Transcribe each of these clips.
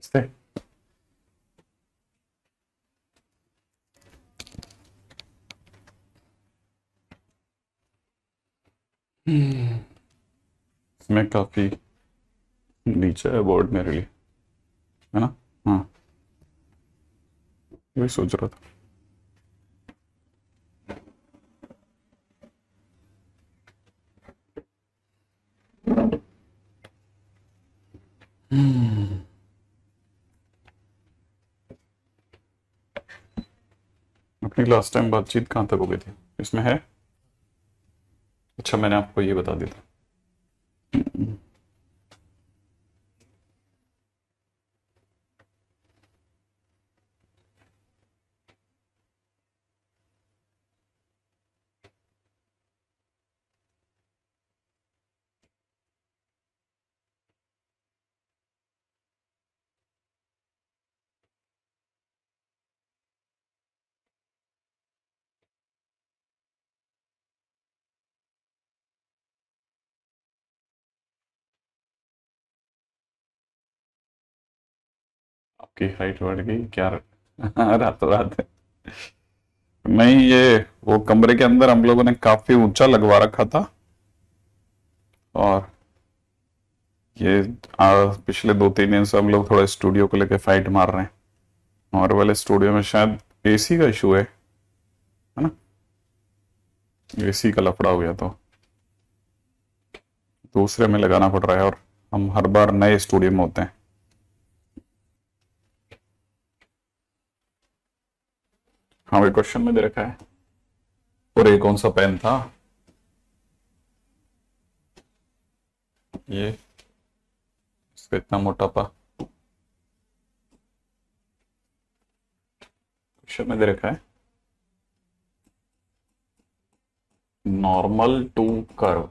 इससे इसमें काफी नीचे है बोर्ड मेरे लिए, है ना। हाँ, वही सोच रहा था। अपनी लास्ट टाइम बातचीत कहाँ तक हो गई थी, इसमें है। अच्छा, मैंने आपको ये बता दिया था। आपकी हाइट बढ़ गई क्या? रातों रात। नहीं, ये वो कमरे के अंदर हम लोगों ने काफी ऊंचा लगवा रखा था, और ये पिछले 2-3 दिन से हम लोग थोड़ा स्टूडियो को लेके फाइट मार रहे हैं। हमारे वाले स्टूडियो में शायद एसी का इशू है ना। एसी का लफड़ा हो गया तो दूसरे में लगाना पड़ रहा है, और हम हर बार नए स्टूडियो में होते हैं। हाँ भाई, क्वेश्चन में दे रखा है। और ये कौन सा पेन था? ये इसका इतना मोटापा। क्वेश्चन में दे रखा है normal to curve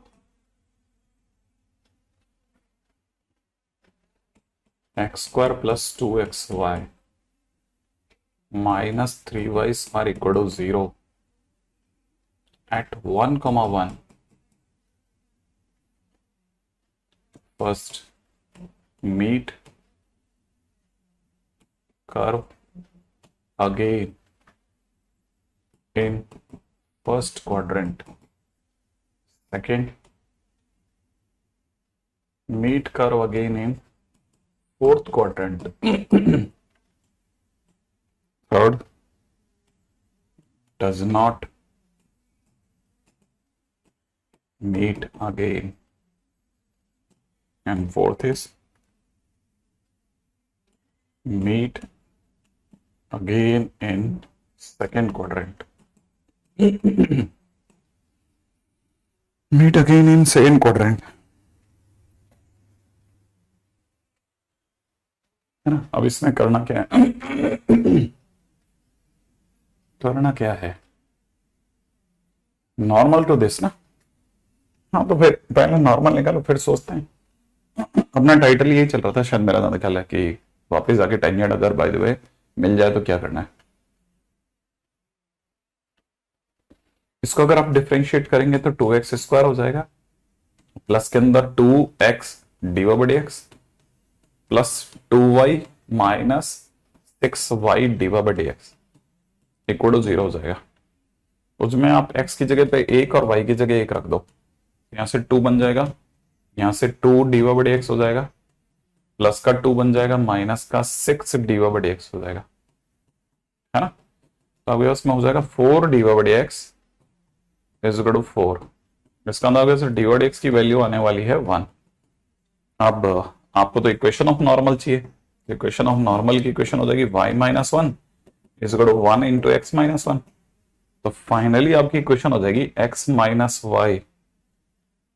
x² + 2xy - 3y = 0 at 1, 1. First, meet curve again in first quadrant. Second, meet curve again in fourth quadrant. Third, does not meet again. And fourth is meet again in second quadrant. Meet again in second quadrant, है ना। अब इसमें करना क्या है? करना क्या है? नॉर्मल टू दिस ना। हाँ, तो फिर पहले नॉर्मल निकालो, फिर सोचते हैं। अपना टाइटल यही चल रहा था शायद, मेरा ज्यादा ख्याल है कि वापस आके टेंजेंट अगर बाय द वे मिल जाए तो क्या करना है। इसको अगर आप डिफरेंशिएट करेंगे तो 2x² हो जाएगा, प्लस के अंदर 2x dy/dx plus 2y - 6y dy/dx equal to 0 हो जाएगा। उसमें आप x की जगह पे 1 और y की जगह 1 रख दो, यहां से 2 बन जाएगा, यहां से 2 dy/dx हो जाएगा, प्लस का 2 बन जाएगा, माइनस का 6 dy/dx हो जाएगा, है ना। तो अब इसमें हो जाएगा 4 dy/dx = 4। इसका अंदर dy/dx की वैल्यू आने वाली है 1। अब आपको तो इक्वेशन ऑफ नॉर्मल चाहिए। इक्वेशन ऑफ नॉर्मल की इक्वेशन हो जाएगी y - 1 = 1 × x - 1। तो फाइनली आपकी इक्वेशन हो जाएगी x - y,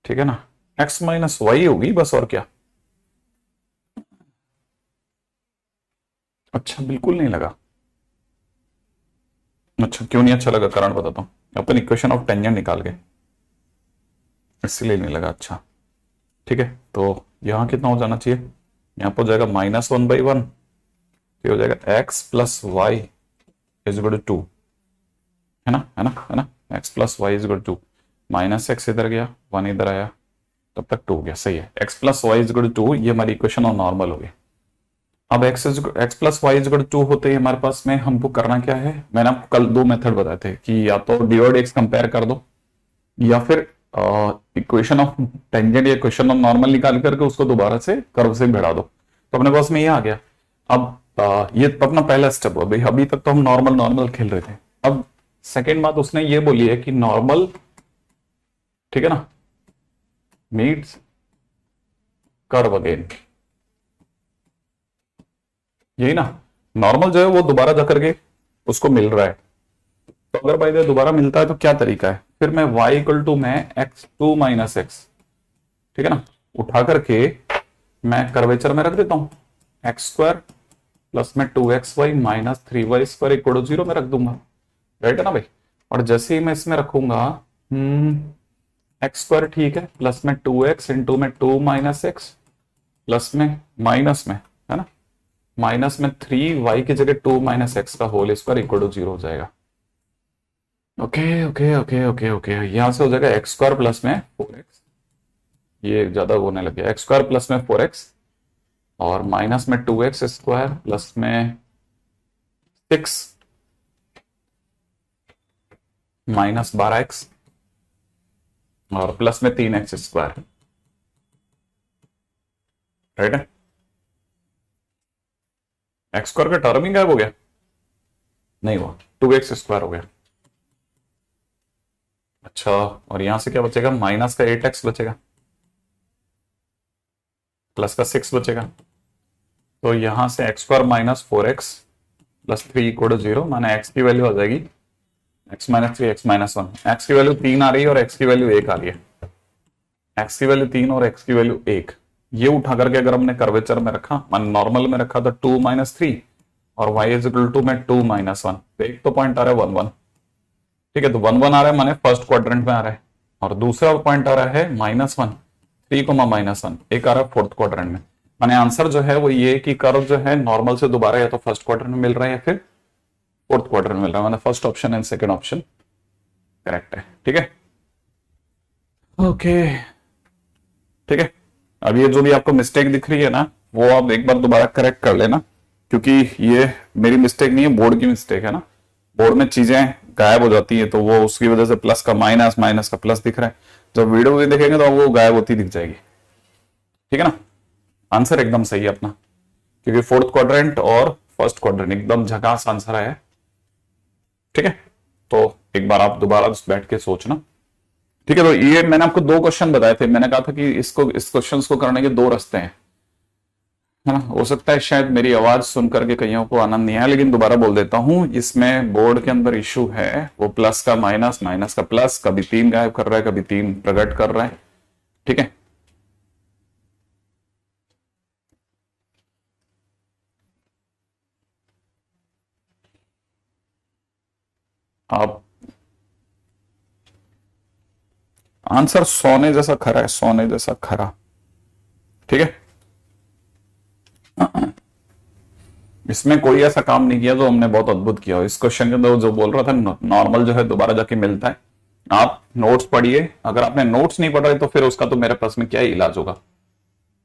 ठीक है ना। x - y होगी बस, और क्या। अच्छा, बिल्कुल नहीं लगा। अच्छा, क्यों नहीं अच्छा लगा? कारण बताता हूं। अपन इक्वेशन ऑफ टेंजेंट निकाल गए, इसलिए नहीं लगा। अच्छा, ठीक है। तो यहां कितना हो जाना चाहिए? यहां पर हो जाएगा -1/1, तो हो जाएगा x + y = 2, है ना, है ना, है ना। x + y = 2, -x इधर गया, 1 इधर आया, तब तक 2 हो गया। सही है, x + y = 2, ये हमारी इक्वेशन ऑफ नॉर्मल हो गई। अब एक्स प्लस वाई इज 2 होते ही हमारे पास में हमको करना क्या है, मैंने आपको कल दो मेथड बताए थे कि या तो डी और एक्स कंपेयर कर दो या फिर इक्वेशन ऑफ टेंजेंट या इक्वेशन ऑफ नॉर्मल निकाल करके उसको दोबारा से कर्व से बढ़ा दो। तो अपने पास में ये आ गया। अब ये तो अपना पहला स्टेप हुआ भाई, अभी तक तो हम नॉर्मल नॉर्मल खेल रहे थे। अब सेकेंड बात उसने ये बोली है कि नॉर्मल, ठीक है ना, मीट्स कर्व अगेन, यही ना। नॉर्मल जो है वो दोबारा जाकर के उसको मिल रहा है। तो अगर भाई दोबारा मिलता है तो क्या तरीका है, फिर मैं y इक्वल टू मैं एक्स टू माइनस एक्स, ठीक है ना, उठा करके मैं कर्वेचर में रख देता हूं एक्स स्क्वायर प्लस में 2xy minus 3y square equal to 0 में रख दूंगा, राइट है ना भाई। और जैसे ही मैं इसमें रखूंगा एक्स स्क्वायर, ठीक है, प्लस में 2x इंटू में 2 माइनस एक्स प्लस में माइनस में, है ना, माइनस में 3y की जगह 2 माइनस एक्स का होल स्क्वायर इक्वल टू 0 हो जाएगा। Okay okay okay okay okay, यहां से हो जाएगा एक्स स्क्वायर प्लस में 4x, ये ज्यादा होने लग गया, एक्स स्क्वायर प्लस में 4x और माइनस में 2x स्क्वायर प्लस में 6 माइनस 12x और प्लस में 3x स्क्वायर, राइट है। एक्स स्क्वायर का टर्म ही गायब हो गया, नहीं हुआ, 2x स्क्वायर हो गया। अच्छा, और यहां से क्या बचेगा, माइनस का 8x बचेगा प्लस का 6 बचेगा। तो यहां से x square minus 4x plus 3 equal to 0, माना एक्स की वैल्यू आ जाएगी x minus 3 x minus 1, x की वैल्यू 3 आ रही है और एक्स की वैल्यू 1 आ रही है, एक्स की वैल्यू 3 और एक्स की वैल्यू 1। ये उठा करके अगर हमने कर्वेचर में रखा, मान नॉर्मल में रखा तो 2 माइनस 3 और y इज इक्वल टू में 2 माइनस 1, तो एक तो पॉइंट आ रहा है 1 1, ठीक है, तो 1 1 आ रहा है, माने फर्स्ट क्वाड्रेंट में आ रहा है। और दूसरा पॉइंट आ रहा है -1 3 माइनस 1, एक आ रहा है फोर्थ क्वाड्रेंट में। माने आंसर जो है वो ये कि कर्व जो है नॉर्मल से दोबारा या तो फर्स्ट क्वाड्रेंट में मिल रहा है या फिर फोर्थ क्वाड्रेंट में मिल रहा है, माने first option and second option correct है, ठीक है। ओके, ठीक है। अब ये जो भी आपको मिस्टेक दिख रही है ना, वो आप एक बार दोबारा करेक्ट कर लेना, क्योंकि ये मेरी मिस्टेक नहीं है, बोर्ड की मिस्टेक है ना। बोर्ड में चीजें गायब हो जाती है तो वो उसकी वजह से प्लस का माइनस, माइनस का प्लस दिख रहा है। जब वीडियो भी देखेंगे तो वो गायब होती दिख जाएगी, ठीक है ना। आंसर एकदम सही है अपना, क्योंकि फोर्थ क्वाड्रेंट और फर्स्ट क्वाड्रेंट एकदम झकास आंसर है, ठीक है। तो एक बार आप दोबारा बैठ के सोचना, ठीक है। तो ये मैंने आपको दो क्वेश्चन बताए थे, मैंने कहा था कि इसको, इस क्वेश्चन को करने के दो रास्ते हैं, है ना। हो सकता है शायद मेरी आवाज सुन करके कईयों को आनंद नहीं आया, लेकिन दोबारा बोल देता हूं, इसमें बोर्ड के अंदर इशू है वो प्लस का माइनस, माइनस का प्लस, कभी 3 गायब कर रहा है, कभी 3 प्रकट कर रहा है, ठीक है। आप आंसर सोने जैसा खरा है, सोने जैसा खरा, ठीक है। इसमें कोई ऐसा काम नहीं किया जो हमने बहुत अद्भुत किया हो। इस क्वेश्चन के अंदर जो बोल रहा था नॉर्मल जो है दोबारा जाके मिलता है। आप नोट्स पढ़िए, अगर आपने नोट्स नहीं पढ़ रहे तो फिर उसका तो मेरे पास में क्या इलाज होगा।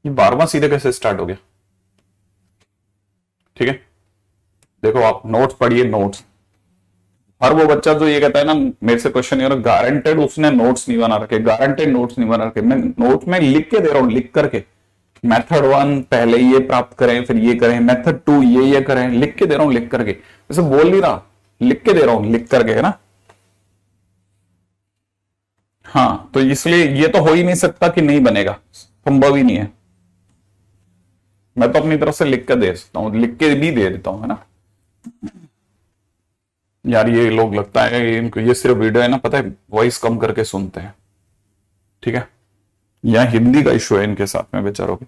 ये 12वां सीधे कैसे स्टार्ट हो गया, ठीक है। देखो आप नोट्स पढ़िए, नोट्स। हर वो बच्चा जो ये कहता है ना मेरे से क्वेश्चन, गारंटेड उसने नोट्स नहीं बना रखे, गारंटेड नोट्स नहीं बना रखे, मैं नोट में लिख के दे रहा हूं, लिख करके। मेथड 1 पहले ये प्राप्त करें, फिर ये करें, मेथड 2 ये करें, लिख के दे रहा हूं, लिख करके, जैसे बोल नहीं रहा, लिख के दे रहा हूं, लिख करके, है ना। हाँ, तो इसलिए ये तो हो ही नहीं सकता कि नहीं बनेगा, संभव ही नहीं है। मैं तो अपनी तरफ से लिख के दे सकता हूं, लिख के भी दे देता हूं, है ना। यार ये लोग लगता है इनको ये सिर्फ वीडियो है ना, पता है, वॉइस कम करके सुनते हैं, ठीक है। या हिंदी का इशू है इनके साथ में बेचारों के,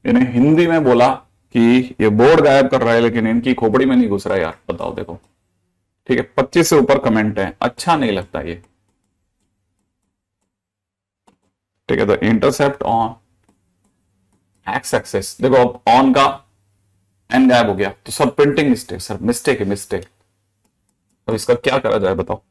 इन्हें हिंदी में बोला कि ये बोर्ड गायब कर रहा है, लेकिन इनकी खोपड़ी में नहीं घुस रहा है यार, बताओ देखो, ठीक है। 25 से ऊपर कमेंट है, अच्छा नहीं लगता ये, ठीक है। तो इंटरसेप्ट ऑन एक्स एक्सेस, देखो अब ऑन का एन गायब हो गया, तो सब प्रिंटिंग मिस्टेक, सर मिस्टेक है, मिस्टेक। अब इसका क्या करा जाए बताओ।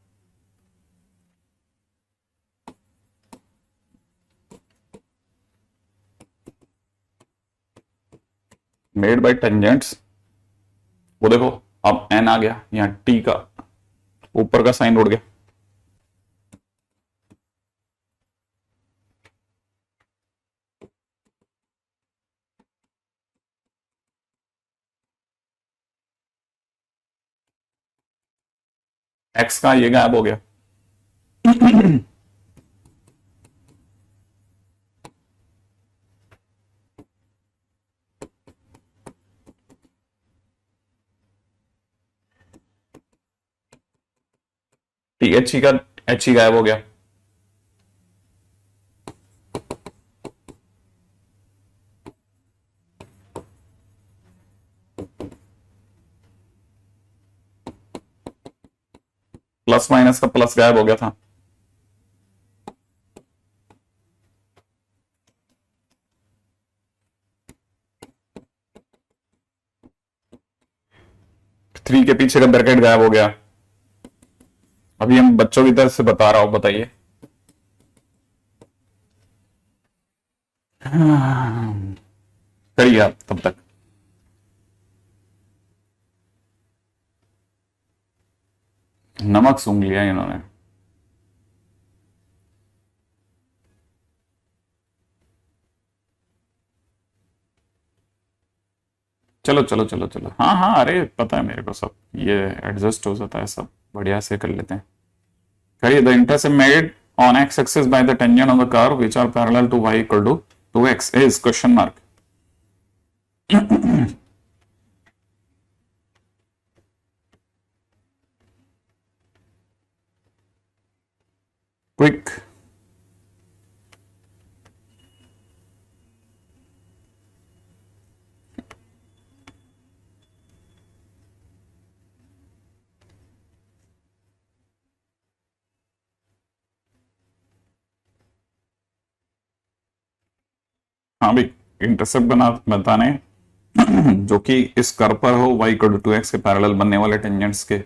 मेड बाय टेंजेंट्स, वो देखो अब एन आ गया, यहाँ टी का ऊपर का साइन उड़ गया, एक्स का ये गायब हो गया। टी एच ई का एच ई गायब हो गया। प्लस माइनस का प्लस गायब हो गया था। थ्री के पीछे का ब्रैकेट गायब हो गया। अभी हम बच्चों की तरफ से बता रहा हूं, बताइए। करिए आप तब तक। नमक सूंघ लिया इन्होंने। चलो चलो चलो चलो, हाँ हाँ, अरे पता है मेरे को सब, ये एडजस्ट हो जाता है सब, बढ़िया से कर लेते हैं। करिए। The intercept made on x axis by the tangent on the curve which are parallel to y equal to 2x is question mark. Quick. हाँ भाई, इंटरसेप्ट बताने जो कि इस कर्व पर हो, y इक्वल टू 2x के पैरेलल बनने वाले टेंजेंट्स के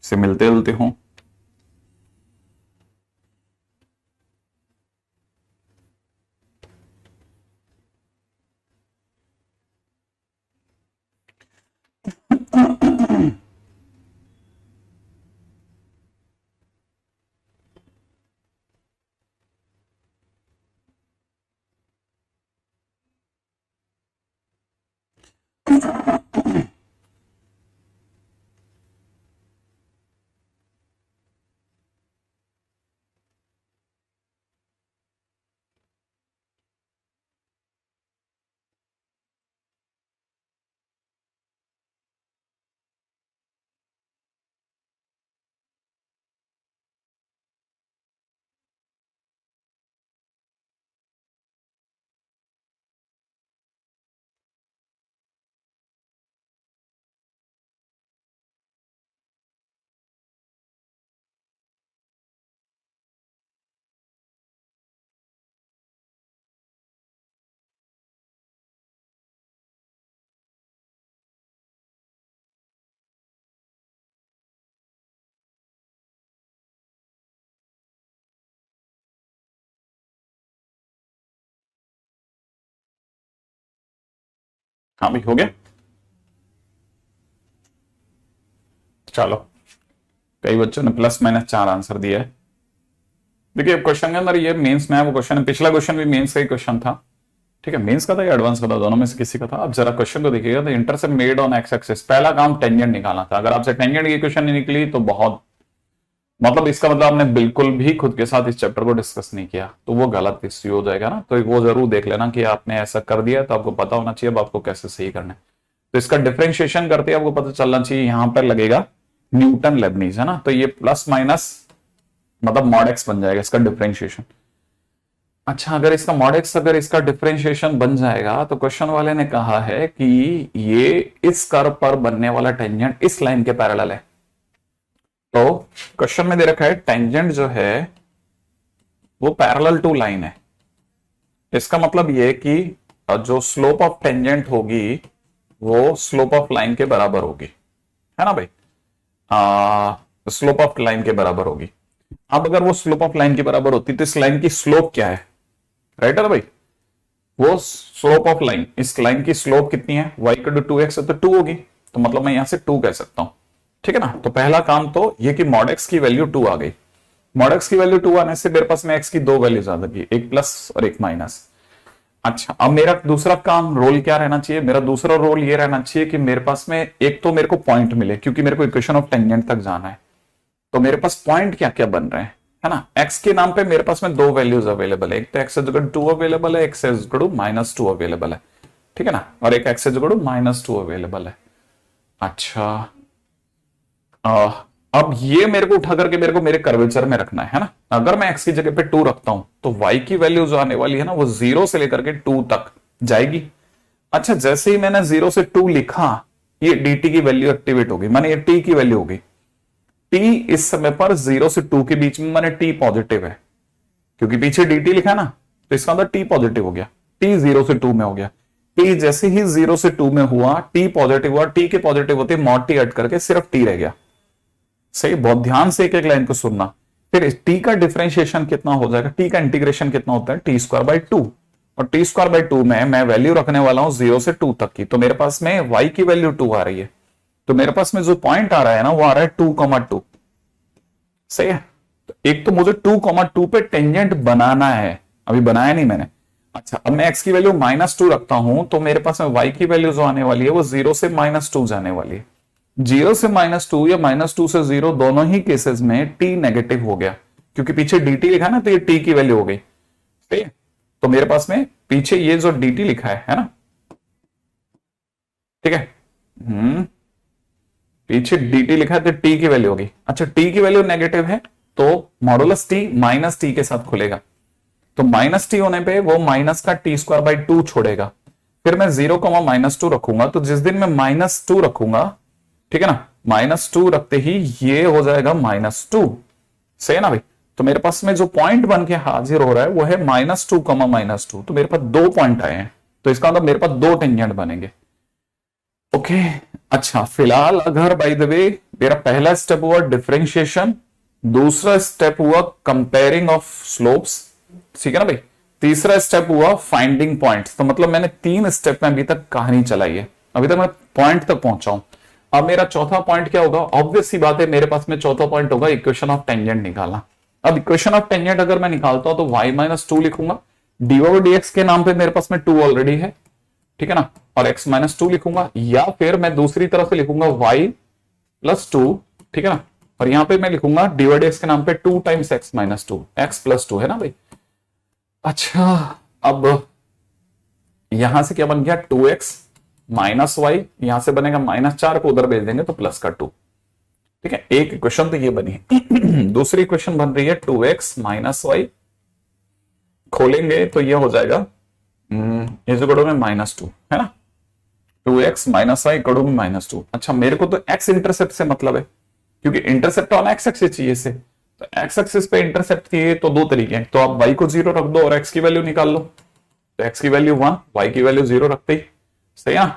से मिलते जुलते हों। हाँ भाई, हो गया। चलो, कई बच्चों ने प्लस माइनस 4 आंसर दिया है। देखिए क्वेश्चन के अंदर ये मेंस में है, वो क्वेश्चन, पिछला क्वेश्चन भी मेंस का ही क्वेश्चन था, ठीक है, मेंस का था या एडवांस का था, दोनों में से किसी का था। अब जरा क्वेश्चन को देखिएगा। तो intercept made on x axis, पहला काम टेंजेंट निकालना था। अगर आपसे टेंजेंट की क्वेश्चन नहीं निकली तो बहुत, मतलब इसका मतलब आपने बिल्कुल भी खुद के साथ इस चैप्टर को डिस्कस नहीं किया, तो वो गलत इश्यू हो जाएगा ना। तो वो जरूर देख लेना कि आपने ऐसा कर दिया, तो आपको पता होना चाहिए अब आपको कैसे सही करना है। तो इसका डिफरेंशिएशन करते आपको पता चलना चाहिए, यहां पर लगेगा न्यूटन लेबनीज, है ना। तो ये प्लस माइनस मतलब मॉड एक्स बन जाएगा इसका डिफरेंशिएशन। अच्छा, अगर इसका मॉड एक्स, अगर इसका डिफरेंशिएशन बन जाएगा, तो क्वेश्चन वाले ने कहा है कि ये इस कर्व पर बनने वाला टेंजेंट इस लाइन के पैरेलल है। तो क्वेश्चन में दे रखा है टेंजेंट जो है वो पैरेलल टू लाइन है। इसका मतलब ये कि जो स्लोप ऑफ टेंजेंट होगी वो स्लोप ऑफ लाइन के बराबर होगी, है ना भाई। स्लोप ऑफ लाइन के बराबर होगी। अब अगर वो स्लोप ऑफ लाइन के बराबर होती तो इस लाइन की स्लोप क्या है, राइट है ना भाई। वो स्लोप ऑफ लाइन, इस लाइन की स्लोप कितनी है, y इक्वल टू 2x है तो 2 होगी, तो मतलब मैं यहां से 2 कह सकता हूं। ठीक है ना। तो पहला काम तो ये कि मॉड x की वैल्यू 2 आ गई। मॉड x की वैल्यू 2 आने से मेरे पास में x की दो वैल्यूज आ गई, एक प्लस और एक माइनस। अच्छा, अब मेरा दूसरा काम रोल क्या रहना चाहिए, मेरा दूसरा रोल ये रहना चाहिए कि मेरे पास में एक तो मेरे को पॉइंट मिले, क्योंकि मेरे को इक्वेशन ऑफ टेंजेंट तक जाना है। तो मेरे पास पॉइंट क्या क्या बन रहे हैं, है ना। x के नाम पे मेरे पास में दो वैल्यूज अवेलेबल है, एक तो x इक्वल टू 2 अवेलेबल है, x इक्वल टू -2 अवेलेबल है। ठीक है ना। और एक x इक्वल टू -2 अवेलेबल है। अच्छा, आ, अब ये मेरे को उठा करके मेरे को मेरे कर्वेचर में रखना है ना। अगर मैं x की जगह पे 2 रखता हूं तो y की वैल्यू जो आने वाली है ना वो 0 से लेकर के 2 तक जाएगी। अच्छा, जैसे ही मैंने 0 से 2 लिखा, ये dt की वैल्यू एक्टिवेट होगी, माने ये t की वैल्यू होगी। t इस समय पर 0 से 2 के बीच में, माने t पॉजिटिव है, क्योंकि पीछे dt लिखा है ना, तो इसका मतलब t पॉजिटिव हो गया। t 0 से 2 में हो गया। t जैसे ही 0 से 2 में हुआ, t पॉजिटिव हुआ, t के पॉजिटिव होते मॉड t हट करके सिर्फ t रह गया। सही, बहुत ध्यान से एक एक लाइन को सुनना। फिर t का डिफरेंशिएशन कितना हो जाएगा, t का इंटीग्रेशन कितना होता है, टी स्क्वायर बाई 2, और टी स्क्वायर बाई 2 में मैं वैल्यू रखने वाला हूं 0 से 2 तक की, तो मेरे पास में y की वैल्यू 2 आ रही है। तो मेरे पास में जो पॉइंट आ रहा है ना वो आ रहा है 2,2। सही है। तो एक तो मुझे 2,2 पे टेंजेंट बनाना है, अभी बनाया नहीं मैंने। अच्छा, अब मैं x की वैल्यू -2 रखता हूं तो मेरे पास में y की वैल्यू जो आने वाली है वो 0 से -2 जाने वाली है। 0 से -2 या -2 से 0 दोनों ही केसेस में t नेगेटिव हो गया, क्योंकि पीछे dt लिखा ना, तो ये t की वैल्यू हो गई। सही है। तो मेरे पास में पीछे ये जो dt लिखा है ना, ठीक है, पीछे dt लिखा है तो t की वैल्यू होगी। अच्छा, t की वैल्यू नेगेटिव है तो मॉडुलस t माइनस t के साथ खुलेगा, तो माइनस टी होने पे वो माइनस का टी स्क्वायर बाई 2 छोड़ेगा। फिर मैं 0, -2 रखूंगा, तो जिस दिन मैं -2 रखूंगा, ठीक है ना, -2 रखते ही ये हो जाएगा -2। सही है ना भाई। तो मेरे पास में जो पॉइंट बन के हाजिर हो रहा है वो है -2, -2, तो मेरे पास दो पॉइंट आए हैं, तो इसका मतलब मेरे पास दो टेंजेंट बनेंगे। ओके। अच्छा, फिलहाल अगर बाय द वे मेरा पहला स्टेप हुआ डिफरेंशिएशन, दूसरा स्टेप हुआ कंपेयरिंग ऑफ स्लोप्स, ठीक है ना भाई, तीसरा स्टेप हुआ फाइंडिंग पॉइंट्स, तो मतलब मैंने 3 स्टेप में अभी तक कहानी चलाई है, अभी तक मैं पॉइंट तक पहुंचा हूं। अब मेरा चौथा पॉइंट क्या होगा, ऑब्वियस सी बात है मेरे पास में चौथा पॉइंट होगा इक्वेशन ऑफ टेंजेंट निकालना। अब इक्वेशन ऑफ टेंजेंट अगर मैं निकालता हूं तो y-2 लिखूंगा, dy/dx के नाम पे मेरे पास में 2 ऑलरेडी है, ठीक है ना, और x-2 लिखूंगा, या फिर मैं दूसरी तरफ से लिखूंगा y+2, ठीक है ना, और यहां पे मैं लिखूंगा dy/dx के नाम पे 2 टाइम्स x-2, x+2 है ना भाई। अच्छा, अब यहां से क्या बन गया 2x माइनस वाई, यहां से बनेगा -4 को उधर भेज देंगे तो प्लस का 2। ठीक है, एक इक्वेशन तो ये बनी दूसरी इक्वेशन बन रही है 2x माइनस वाई, खोलेंगे तो ये हो जाएगा इस कड़ो में -2, है ना, 2x माइनस वाई कड़ो में -2। अच्छा, मेरे को तो x इंटरसेप्ट से मतलब है, क्योंकि इंटरसेप्ट ऑन x एक्सिस चाहिए से, तो x एक्सिस पे इंटरसेप्ट चाहिए तो दो तरीके हैं, तो आप y को 0 रख दो और x की वैल्यू निकाल लो, तो x की वैल्यू 1, y की वैल्यू 0 रखते ही। सही है।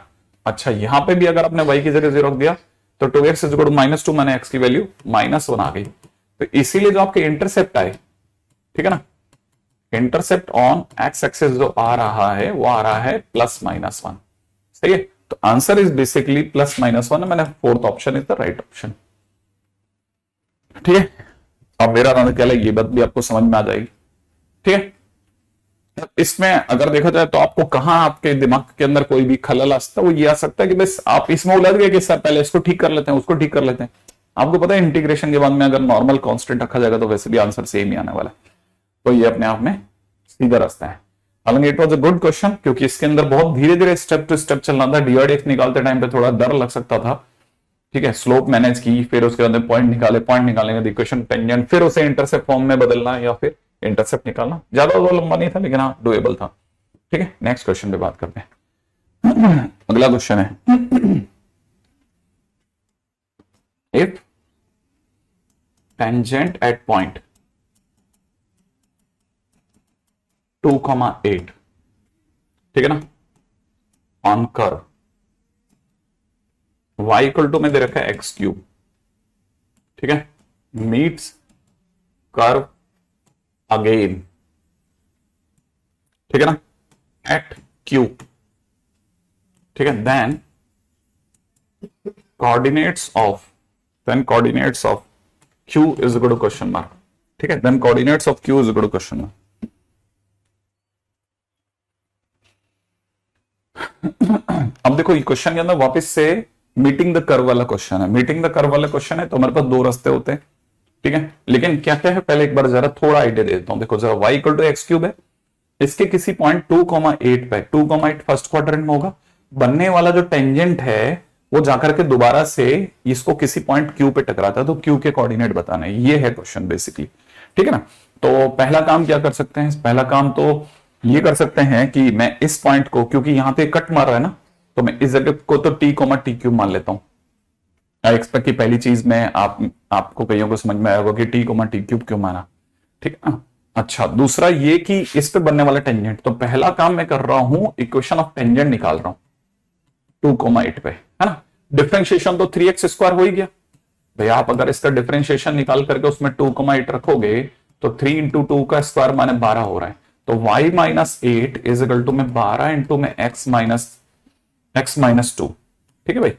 अच्छा, यहां पे भी अगर आपने y की जगह 0 रख दिया तो 2x इज इक्वल टू -2, माने x की वैल्यू -1 आ गई। तो इसीलिए जो आपके इंटरसेप्ट आए, ठीक है ना, इंटरसेप्ट ऑन x एक्सिस जो आ रहा है वो आ रहा है +-1। सही है। तो आंसर इज बेसिकली +-1, मैंने fourth option is the right option. ठीक है, अब मेरा आनंद क्या है, ये बात भी आपको समझ में आ जाएगी। ठीक है, इसमें अगर देखा जाए तो आपको कहां आपके दिमाग के अंदर कोई भी खलल आ सकता है, वो ये आ सकता है कि बस आप इसमें उलझ गए कि सर पहले इसको ठीक कर लेते हैं, उसको ठीक कर लेते हैं। आपको पता है इंटीग्रेशन के बाद में अगर नॉर्मल कांस्टेंट रखा जाएगा तो वैसे भी आंसर सेम ही आने वाला है, तो ये अपने आप में सीधा रास्ता है। हालांकि it was a good question, क्योंकि इसके अंदर बहुत धीरे धीरे स्टेप टू स्टेप चलना था। dy/dx निकालते टाइम पे थोड़ा डर लग सकता था, ठीक है, स्लोप मैनेज की, फिर उसके बाद पॉइंट निकाले, पॉइंट निकालेंगे इक्वेशन टेंजेंट, फिर उसे इंटरसेप्ट फॉर्म में बदलना या फिर इंटरसेप्ट निकालना, ज्यादा वो लंबा नहीं था लेकिन हाँ डुएबल था। ठीक है, नेक्स्ट क्वेश्चन पे बात करते हैं। अगला क्वेश्चन है इफ टेंजेंट एट पॉइंट 2,8, ठीक है ना, on curve y equal to में दे रखा है x3, ठीक है, मीट्स कर्व अगेन, ठीक है ना, एट क्यू, ठीक है, then coordinates of Q is equal to question mark, ठीक है, then coordinates of Q is equal to question mark. अब देखो ये क्वेश्चन के अंदर वापस से मीटिंग द कर्व वाला क्वेश्चन है, मीटिंग द कर्व वाला क्वेश्चन है तो हमारे पास दो रास्ते होते हैं, ठीक है, लेकिन क्या क्या है पहले एक बार जरा थोड़ा आइडिया दे देता हूं। देखो जरा y equal to x cube है, इसके किसी पॉइंट 2,8 पे, 2,8 फर्स्ट क्वाड्रेंट में होगा, बनने वाला जो टेंजेंट है वो जाकर के दोबारा से इसको किसी पॉइंट क्यू पे टकराता है, तो क्यू के कोऑर्डिनेट बताना है, ये है क्वेश्चन बेसिकली, ठीक है ना। तो पहला काम क्या कर सकते हैं, पहला काम तो ये कर सकते हैं कि मैं इस पॉइंट को, क्योंकि यहां पे कट मार रहा है ना, तो मैं इस जगह को तो टी क्यूब मान लेता हूं। आई एक्सपेक्ट की पहली चीज में आपको कईयों को समझ में आया होगा कि टी क्यूब क्यों माना, ठीक है ना। अच्छा, दूसरा ये कि इस पे बनने वाला टेंजेंट, तो पहला काम मैं कर रहा हूं इक्वेशन ऑफ टेंजेंट निकाल रहा हूं 2,8 पे, है ना। डिफरेंशिएशन तो 3x² हो ही गया भाई, आप अगर इसका डिफरेंशिएशन निकाल करके उसमें 2,8 रखोगे तो 3 इंटू 2 का स्क्वायर माने 12 हो रहा है, तो y minus 8 is equal to में 12 इंटू में x माइनस 2, ठीक है भाई।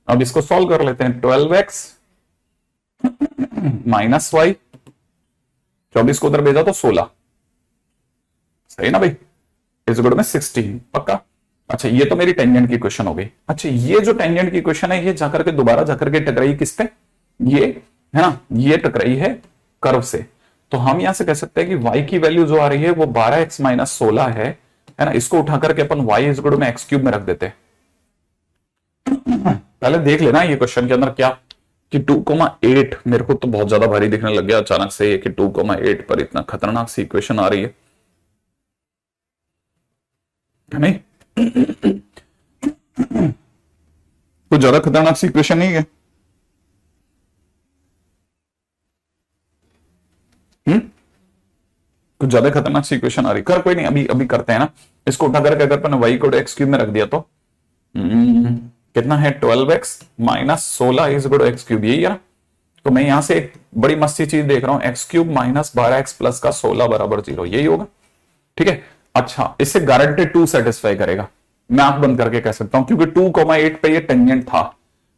अब इसको सॉल्व कर लेते हैं, 12x माइनस वाई, 24 को उधर भेजा तो 16, सही ना भाई, इज इक्वल टू में 16 पक्का। अच्छा ये तो मेरी टेंजेंट की क्वेश्चन हो गई। अच्छा ये जो टेंजेंट की क्वेश्चन है ये जाकर के दोबारा जाकर के टकराई किस पे, ये है ना, ये टकराई है कर्व से, तो हम यहां से कह सकते हैं कि y की वैल्यू जो आ रही है वो 12x माइनस 16 है ना, इसको उठा करके अपन y इज इक्वल टू में एक्स क्यूब में रख देते हैं। पहले देख लेना ये क्वेश्चन के अंदर क्या कि 2,8, मेरे को तो बहुत ज्यादा भारी दिखने लग गया अचानक से कि 2,8 पर इतना खतरनाक सी इक्वेशन आ रही है नहीं। कुछ ज्यादा खतरनाक सी इक्वेशन नहीं है, कुछ ज्यादा खतरनाक सी इक्वेशन आ रही, कर कोई नहीं, अभी अभी करते हैं ना। इसको उठा करके अगर अपन y को एक्स क्यूब में रख दिया तो कितना है 12x minus 16 is equal to x cube, यही है ना। तो मैं यहां से एक बड़ी मस्ती चीज देख रहा हूं, x cube minus 12x plus का 16 बराबर 0, यही होगा, ठीक है। अच्छा इससे गारंटेड 2 सेटिस्फाई करेगा, मैं आंख बंद करके कह सकता हूं, क्योंकि 2,8 पे ये टेंजेंट था,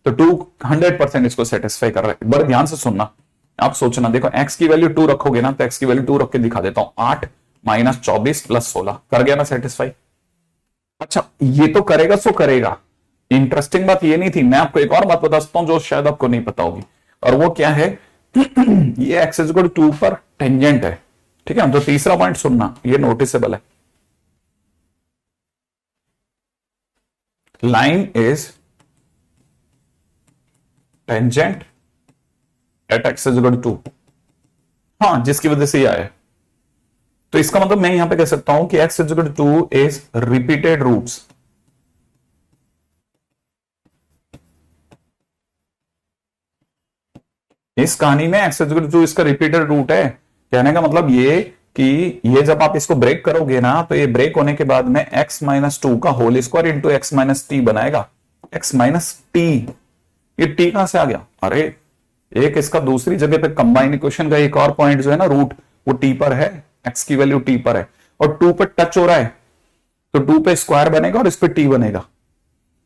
तो 2 100% इसको सेटिस्फाई कर रहा है। बड़े ध्यान से सुनना, आप सोचना, देखो x की वैल्यू 2 रखोगे ना, तो x की वैल्यू 2 रख के दिखा देता हूं, 8 माइनस 24 प्लस 16 कर गया ना सेटिस्फाई। अच्छा ये तो करेगा सो करेगा, इंटरेस्टिंग बात ये नहीं थी, मैं आपको एक और बात बता सकता हूं जो शायद आपको नहीं पता होगी, और वो क्या है ये x इज इक्वल टू 2 पर टेंजेंट है, ठीक है। तो तीसरा पॉइंट सुनना, ये नोटिसेबल है, line is tangent at x is equal to 2, हाँ जिसकी वजह से ये आया, तो इसका मतलब मैं यहां पे कह सकता हूं कि x is equal to 2 is repeated roots, इस कहानी में x इज इक्वल टू 2 इसका रिपीटेड रूट है। कहने का मतलब ये कि ये जब आप इसको ब्रेक करोगे ना, तो ये ब्रेक होने के बाद में x माइनस 2 का whole square into x minus t बनाएगा, x माइनस टी, ये t कहां से आ गया, अरे एक इसका दूसरी जगह पे कंबाइन इक्वेशन का एक और पॉइंट जो है ना रूट, वो टी पर है, x की वैल्यू टी पर है, और 2 पर टच हो रहा है, तो 2 पे स्क्वायर बनेगा और इस पे टी बनेगा।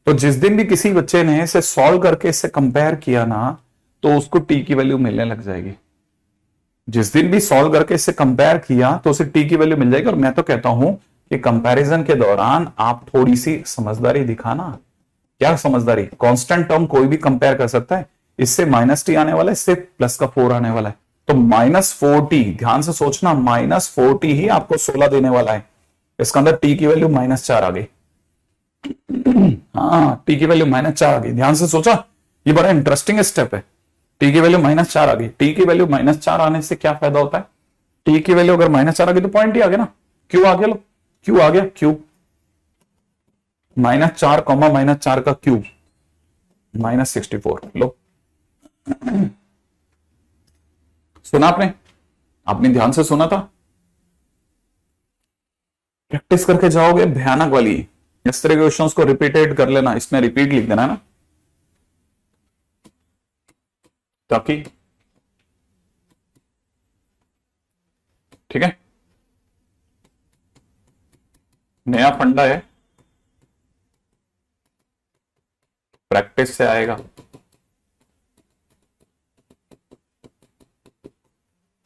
तो जिस दिन भी किसी बच्चे ने इसे सॉल्व करके इससे कंपेयर किया ना, तो उसको टी की वैल्यू मिलने लग जाएगी, जिस दिन भी सॉल्व करके इससे कंपेयर किया तो उसे टी की वैल्यू मिल जाएगी। और मैं तो कहता हूं कि कंपैरिजन के दौरान आप थोड़ी सी समझदारी दिखाना। क्या समझदारी, कांस्टेंट टर्म कोई भी कंपेयर कर सकता है, इससे माइनस टी आने वाला है, इससे प्लस का 4 आने वाला है, तो -4t, ध्यान से सोचना, -4t ही आपको 16 देने वाला है, इसका अंदर टी की वैल्यू -4 आ गई, हाँ टी की वैल्यू -4 आ गई, ध्यान से सोचा, ये बड़ा इंटरेस्टिंग स्टेप है। टी की वैल्यू -4 आ गई, टी की वैल्यू -4 आने से क्या फायदा होता है, टी की वैल्यू अगर -4 आ गई तो पॉइंट ही आ गया ना, क्यू आ गया, लो क्यू आ गया, क्यू -4 कॉमा -4 का क्यूब -64, लो सुना आपने, आपने ध्यान से सुना था, प्रैक्टिस करके जाओगे भयानक वाली, इस तरह के क्वेश्चंस को रिपीटेड कर लेना, इसमें रिपीट लिख देना है ना, ताकि ठीक है। नया फंडा है, प्रैक्टिस से आएगा,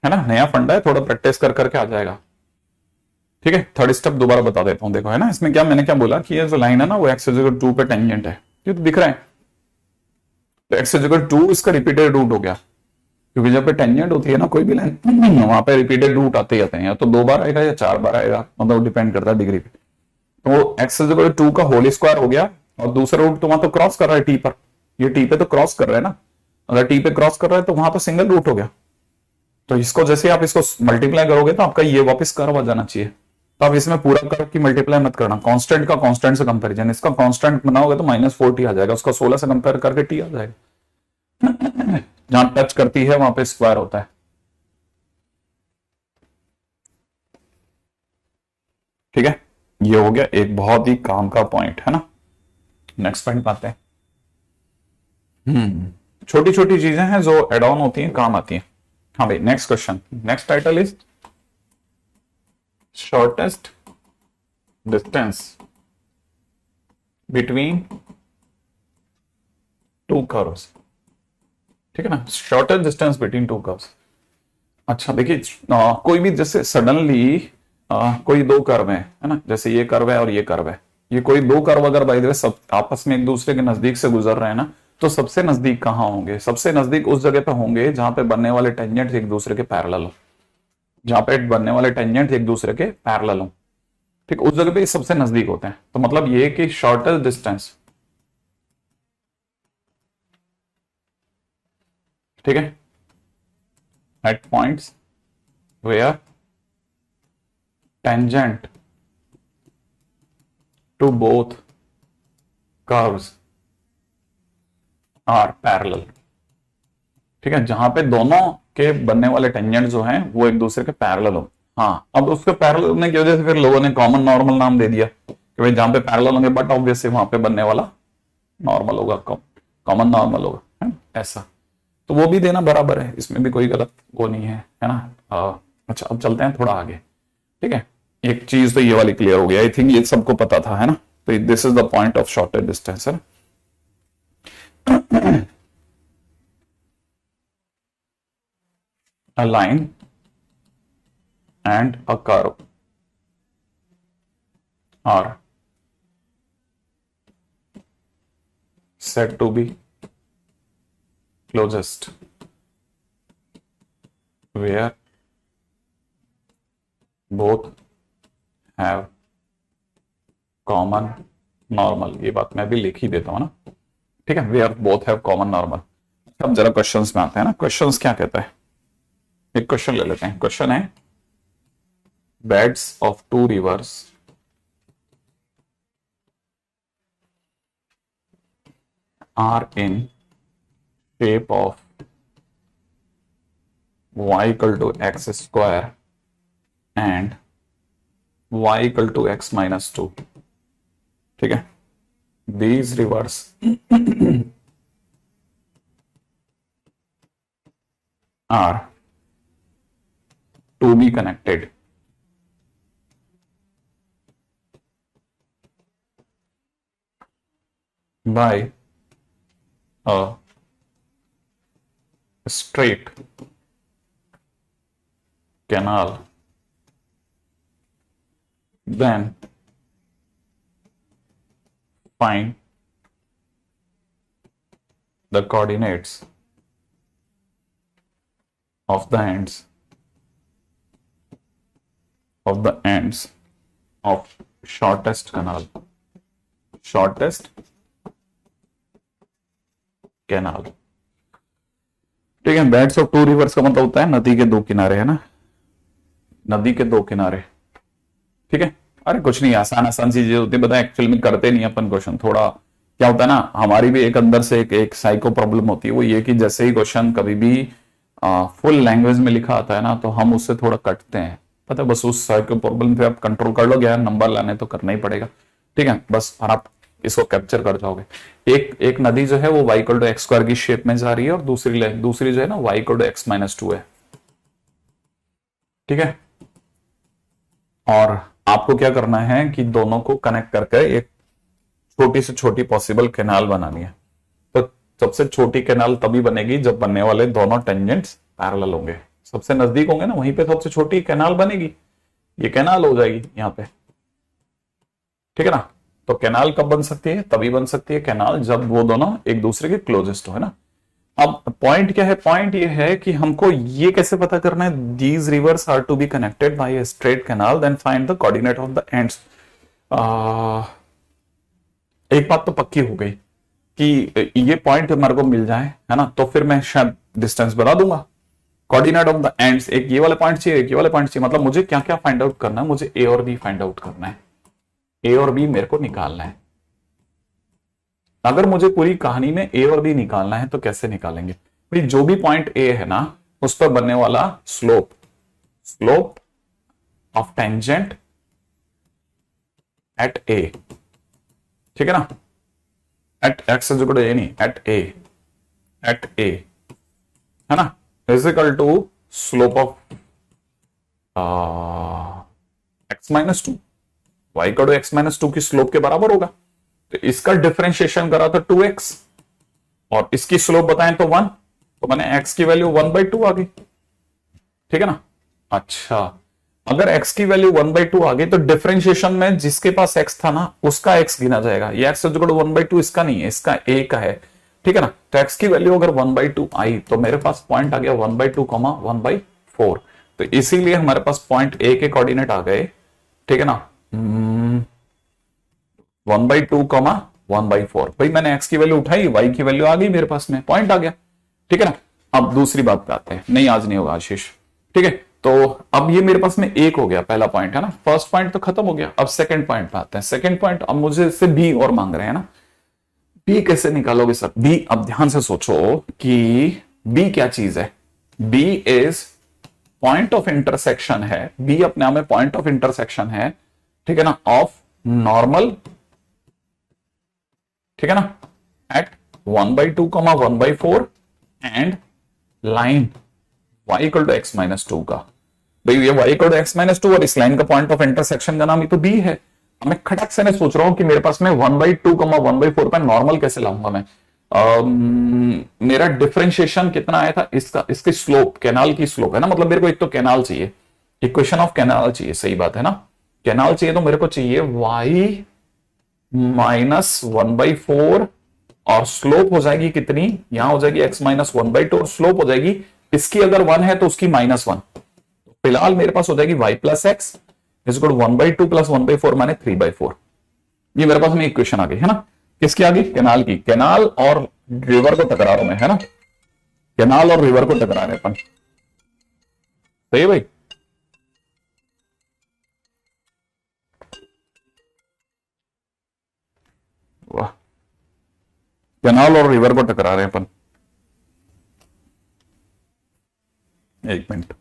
है ना, नया फंडा है, थोड़ा प्रैक्टिस कर करके आ जाएगा। ठीक है, थर्ड स्टेप दोबारा बता देता हूं, देखो है ना, इसमें क्या मैंने क्या बोला कि ये जो लाइन है ना वो एक्स इक्वल 2 पे टेंजेंट है, ये तो दिख रहा है, तो एक्स इक्वल 2 इसका रिपीटेड रूट हो गया, क्योंकि जब पे टेंजेंट होती है ना कोई भी लाइन वहां पे रिपीटेड रूट आते ही आते हैं, या तो 2 बार आएगा या 4 बार आएगा, मतलब डिपेंड करता है डिग्री पे। तो एक्स इक्वल 2 का होल स्क्वायर हो गया, और दूसरा रूट तो वहां तो क्रॉस कर रहा है टी पर, ये टी पे तो क्रॉस कर रहा है ना, अगर टी पे क्रॉस कर रहा है तो वहां तो सिंगल रूट हो गया, तो इसको जैसे आप इसको मल्टीप्लाई करोगे तो आपका ये वापस कर्व आ जाना चाहिए। तो आप इसमें पूरा कर्व की मल्टीप्लाई मत करना, कांस्टेंट का कांस्टेंट से कंपैरिजन, इसका कांस्टेंट बनाओगे तो -4t आ जाएगा, उसका 16 से कंपेयर करके t आ जाएगा, जहां टच करती है वहां पे स्क्वायर होता है। ठीक है, ये हो गया एक बहुत ही काम का पॉइंट, है ना। नेक्स्ट पॉइंट पाते हैं। छोटी छोटी चीजें हैं जो एड ऑन होती हैं, काम आती हैं। हाँ भाई, next question, next title is shortest distance between two curves. ठीक है ना, shortest distance between two curves. अच्छा देखिए, कोई भी जैसे सडनली कोई दो कर्व है ना, जैसे ये कर्व है और ये कर्व है, ये कोई दो कर्व अगर बाय द वे सब आपस में एक दूसरे के नजदीक से गुजर रहे हैं ना, तो सबसे नजदीक कहाँ होंगे, सबसे नजदीक उस जगह पे होंगे जहां पे बनने वाले टेंजेंट एक दूसरे के पैरेलल हो, जहां पे बनने वाले टेंजेंट एक दूसरे के पैरेलल हो, ठीक, उस जगह पे सबसे नजदीक होते हैं। तो मतलब ये कि शॉर्टेस्ट डिस्टेंस, ठीक है, at points where tangent to both curves are parallel. ठीक है, जहां पे दोनों के बनने वाले टेंजेंट जो हैं वो एक दूसरे के पैरेलल हो। हाँ, अब उसके पैरेलल होने की वजह से फिर लोगों ने कॉमन नॉर्मल नाम दे दिया कि भाई जहां पे पैरेलल होंगे, बट ऑब्वियसली वहां पे बनने वाला नॉर्मल होगा, कॉमन नॉर्मल होगा, है ऐसा। तो वो भी देना बराबर है, इसमें भी कोई गलत वो नहीं है ना। अच्छा, अब चलते हैं थोड़ा आगे। ठीक है, एक चीज तो ये वाली क्लियर हो गया, आई थिंक ये सबको पता था, है ना। तो this is the point of shortest distance, है ना। A line and a curve are said to be closest where both have common normal। ये बात मैं भी लिख ही देता हूं ना, ठीक है, where both have common normal। अब जरा क्वेश्चंस में आते हैं ना, क्वेश्चंस क्या कहता है। एक क्वेश्चन ले लेते हैं, क्वेश्चन है beds of two rivers are in shape of y equal to x square and y equal to x minus 2। ठीक है, these rivers are to be connected by a straight canal, then find the coordinates of the ends of shortest canal। ठीक है, beds of two reverse का मतलब होता है नदी के दो किनारे, है ना, नदी के दो किनारे। ठीक है, अरे कुछ नहीं, आसान आसान चीजें होती है, बताए एक्चुअल में करते नहीं अपन क्वेश्चन। थोड़ा क्या होता है ना, हमारी भी एक अंदर से एक साइको प्रॉब्लम होती है, वो ये कि जैसे ही क्वेश्चन कभी भी फुल लैंग्वेज में लिखा आता है ना, तो हम उससे थोड़ा कटते हैं, पता है, बस उस साइको प्रॉब्लम पे आप कंट्रोल कर लो, यार नंबर लाने तो करना ही पड़ेगा। ठीक है, बस, और आप इसको कैप्चर कर जाओगे। एक नदी जो है वो y equal to x square की शेप में जा रही है, और दूसरी जो है ना y equal to x minus 2 है। ठीक है, और आपको क्या करना है कि दोनों को कनेक्ट करके एक छोटी से छोटी पॉसिबल कैनाल बनानी है। तो सबसे छोटी कैनाल तभी बनेगी जब बनने वाले दोनों टेंजेंट्स पैरेलल होंगे, सबसे नजदीक होंगे ना, वहीं पे सबसे छोटी कैनाल बनेगी। ये कैनाल हो जाएगी यहां पे, ठीक है ना। तो कैनाल कब बन सकती है? तभी बन सकती है कैनाल जब वो दोनों एक दूसरे के क्लोजेस्ट हो, है ना। अब पॉइंट क्या है? पॉइंट ये है कि हमको ये कैसे पता करना है, these rivers are to be connected by a straight canal, then find the coordinate of the ends. एक बात तो पक्की हो गई कि ये पॉइंट हमारे को मिल जाए, है ना, तो फिर मैं शायद डिस्टेंस बता दूंगा। कोऑर्डिनेट ऑफ द एंड्स, एक ये वाले पॉइंट चाहिए, एक ये वाले पॉइंट चाहिए, मतलब मुझे क्या क्या फाइंड आउट करना है, मुझे ए और बी फाइंड आउट करना है, ए और बी मेरे को निकालना है। अगर मुझे पूरी कहानी में ए और बी निकालना है तो कैसे निकालेंगे भाई? जो भी पॉइंट ए है ना, उस पर बनने वाला slope, slope of tangent at A, ठीक है ना, at x is equal to A, नहीं एट ए, एट ए, है ना, is equal to slope of x minus two, Y का टू एक्स माइनस टू की स्लोप के बराबर होगा। तो इसका डिफरेंशिएशन करा तो 2x और इसकी स्लोप बताएं तो 1, तो मैंने x की वैल्यू 1/2 आ गई, ठीक है ना। अच्छा, अगर x की वैल्यू 1/2 आ गई तो डिफरेंशिएशन में जिसके पास x था ना उसका x गिना जाएगा। ये x 1/2 इसका नहीं है, इसका a का है, ठीक है ना। तो x की वैल्यू अगर 1/2 आई तो मेरे पास पॉइंट आ गया 1/2, 1/4। तो इसीलिए हमारे पास पॉइंट a के कोऑर्डिनेट आ गए, ठीक है ना, 1/2, 1/4। भाई मैंने x की वैल्यू उठाई, y की वैल्यू आ गई मेरे पास में, पॉइंट आ गया, ठीक है ना। अब दूसरी बात पे आते हैं, नहीं आज नहीं होगा आशीष, ठीक है। तो अब ये मेरे पास में एक हो गया, पहला पॉइंट है ना, फर्स्ट पॉइंट तो खत्म हो गया। अब सेकंड पॉइंट पे आते हैं। सेकंड पॉइंट अब मुझे इससे बी और मांग रहे हैं ना, बी कैसे निकालोगे सर? बी अब ध्यान से सोचो कि बी क्या चीज है। B is point of intersection है, बी अपने आप में पॉइंट ऑफ इंटरसेक्शन है, ठीक है ना, ऑफ नॉर्मल, ठीक है ना, at 1/2, 1/4 and line y equal to x minus two का। भाई ये y equal to x minus two और इस लाइन का पॉइंट ऑफ इंटरसेक्शन का नाम ही तो b है। मैं खटक से सोच रहा हूं कि मेरे पास में 1/2, 1/4 पे नॉर्मल कैसे लाऊंगा मैं। मेरा डिफरेंशिएशन कितना आया था इसका, इसकी स्लोप, कैनाल की स्लोप है ना, मतलब मेरे को एक तो कैनाल चाहिए, इक्वेशन ऑफ कैनाल चाहिए, सही बात है ना। कैनाल चाहिए तो मेरे को चाहिए y माइनस 1/4 और स्लोप हो जाएगी कितनी, यहां हो जाएगी x माइनस 1/2 और स्लोप हो जाएगी इसकी अगर 1 है तो उसकी -1। फिलहाल मेरे पास हो जाएगी y plus x is equal 1/2 plus 1/4 माने 3/4। ये मेरे पास में इक्वेशन आ गई है ना, किसकी आ गई? कैनाल की। कैनाल और रिवर को टकरा रहा हूं मैं, है ना, कैनाल और रिवर को टकरा रहे अपन, सही है भाई। वाह, कैनाल और रिवर को टकरा रहे हैं अपन। एक मिनट,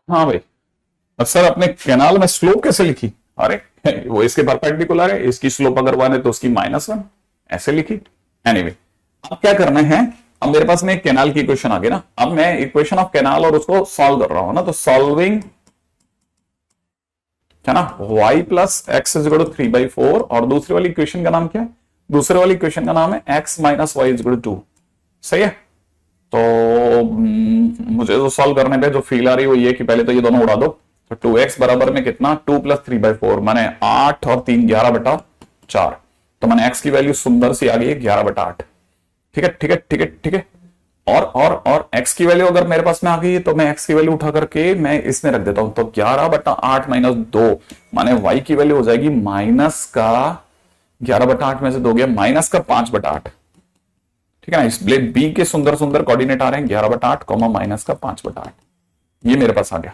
हाँ भाई। सर अपने कैनाल में स्लोप कैसे लिखी? अरे वो इसके परपेंडिकुलर है, इसकी स्लोप अगर 1 है तो उसकी -1 ऐसे लिखी। एनीवे अब क्या करना है, अब मेरे पास में एक कैनाल की इक्वेशन आ गई ना, अब मैं इक्वेशन ऑफ कैनाल और उसको सॉल्व कर रहा हूं ना, तो सॉल्विंग, है ना, y plus x is equal to 3/4 और दूसरी वाली इक्वेशन का नाम क्या है? दूसरे वाली इक्वेशन का नाम है x minus y is equal to 2। सही है। तो मुझे तो सॉल्व करने पे जो फील आ रही है वो ये कि पहले तो ये दोनों उड़ा दो। तो 2x बराबर में कितना, 2 + 3/4 माने 8 और 3 11/4। तो मैंने x की वैल्यू सुंदर सी आ गई है 11/8। ठीक है ठीक है ठीक है ठीक है। और x की वैल्यू अगर मेरे पास में आ गई है तो मैं x की वैल्यू उठा करके मैं इसमें रख देता हूं। तो 11/8 - 2 माने y की वैल्यू हो जाएगी माइनस का 11/8 में से 2 गया माइनस का 5/8। ठीक है ना। इस ब्लेड बी के सुंदर सुंदर कोऑर्डिनेट आ रहे हैं 11/8 कॉमा माइनस का 5/8। ये मेरे पास आ गया।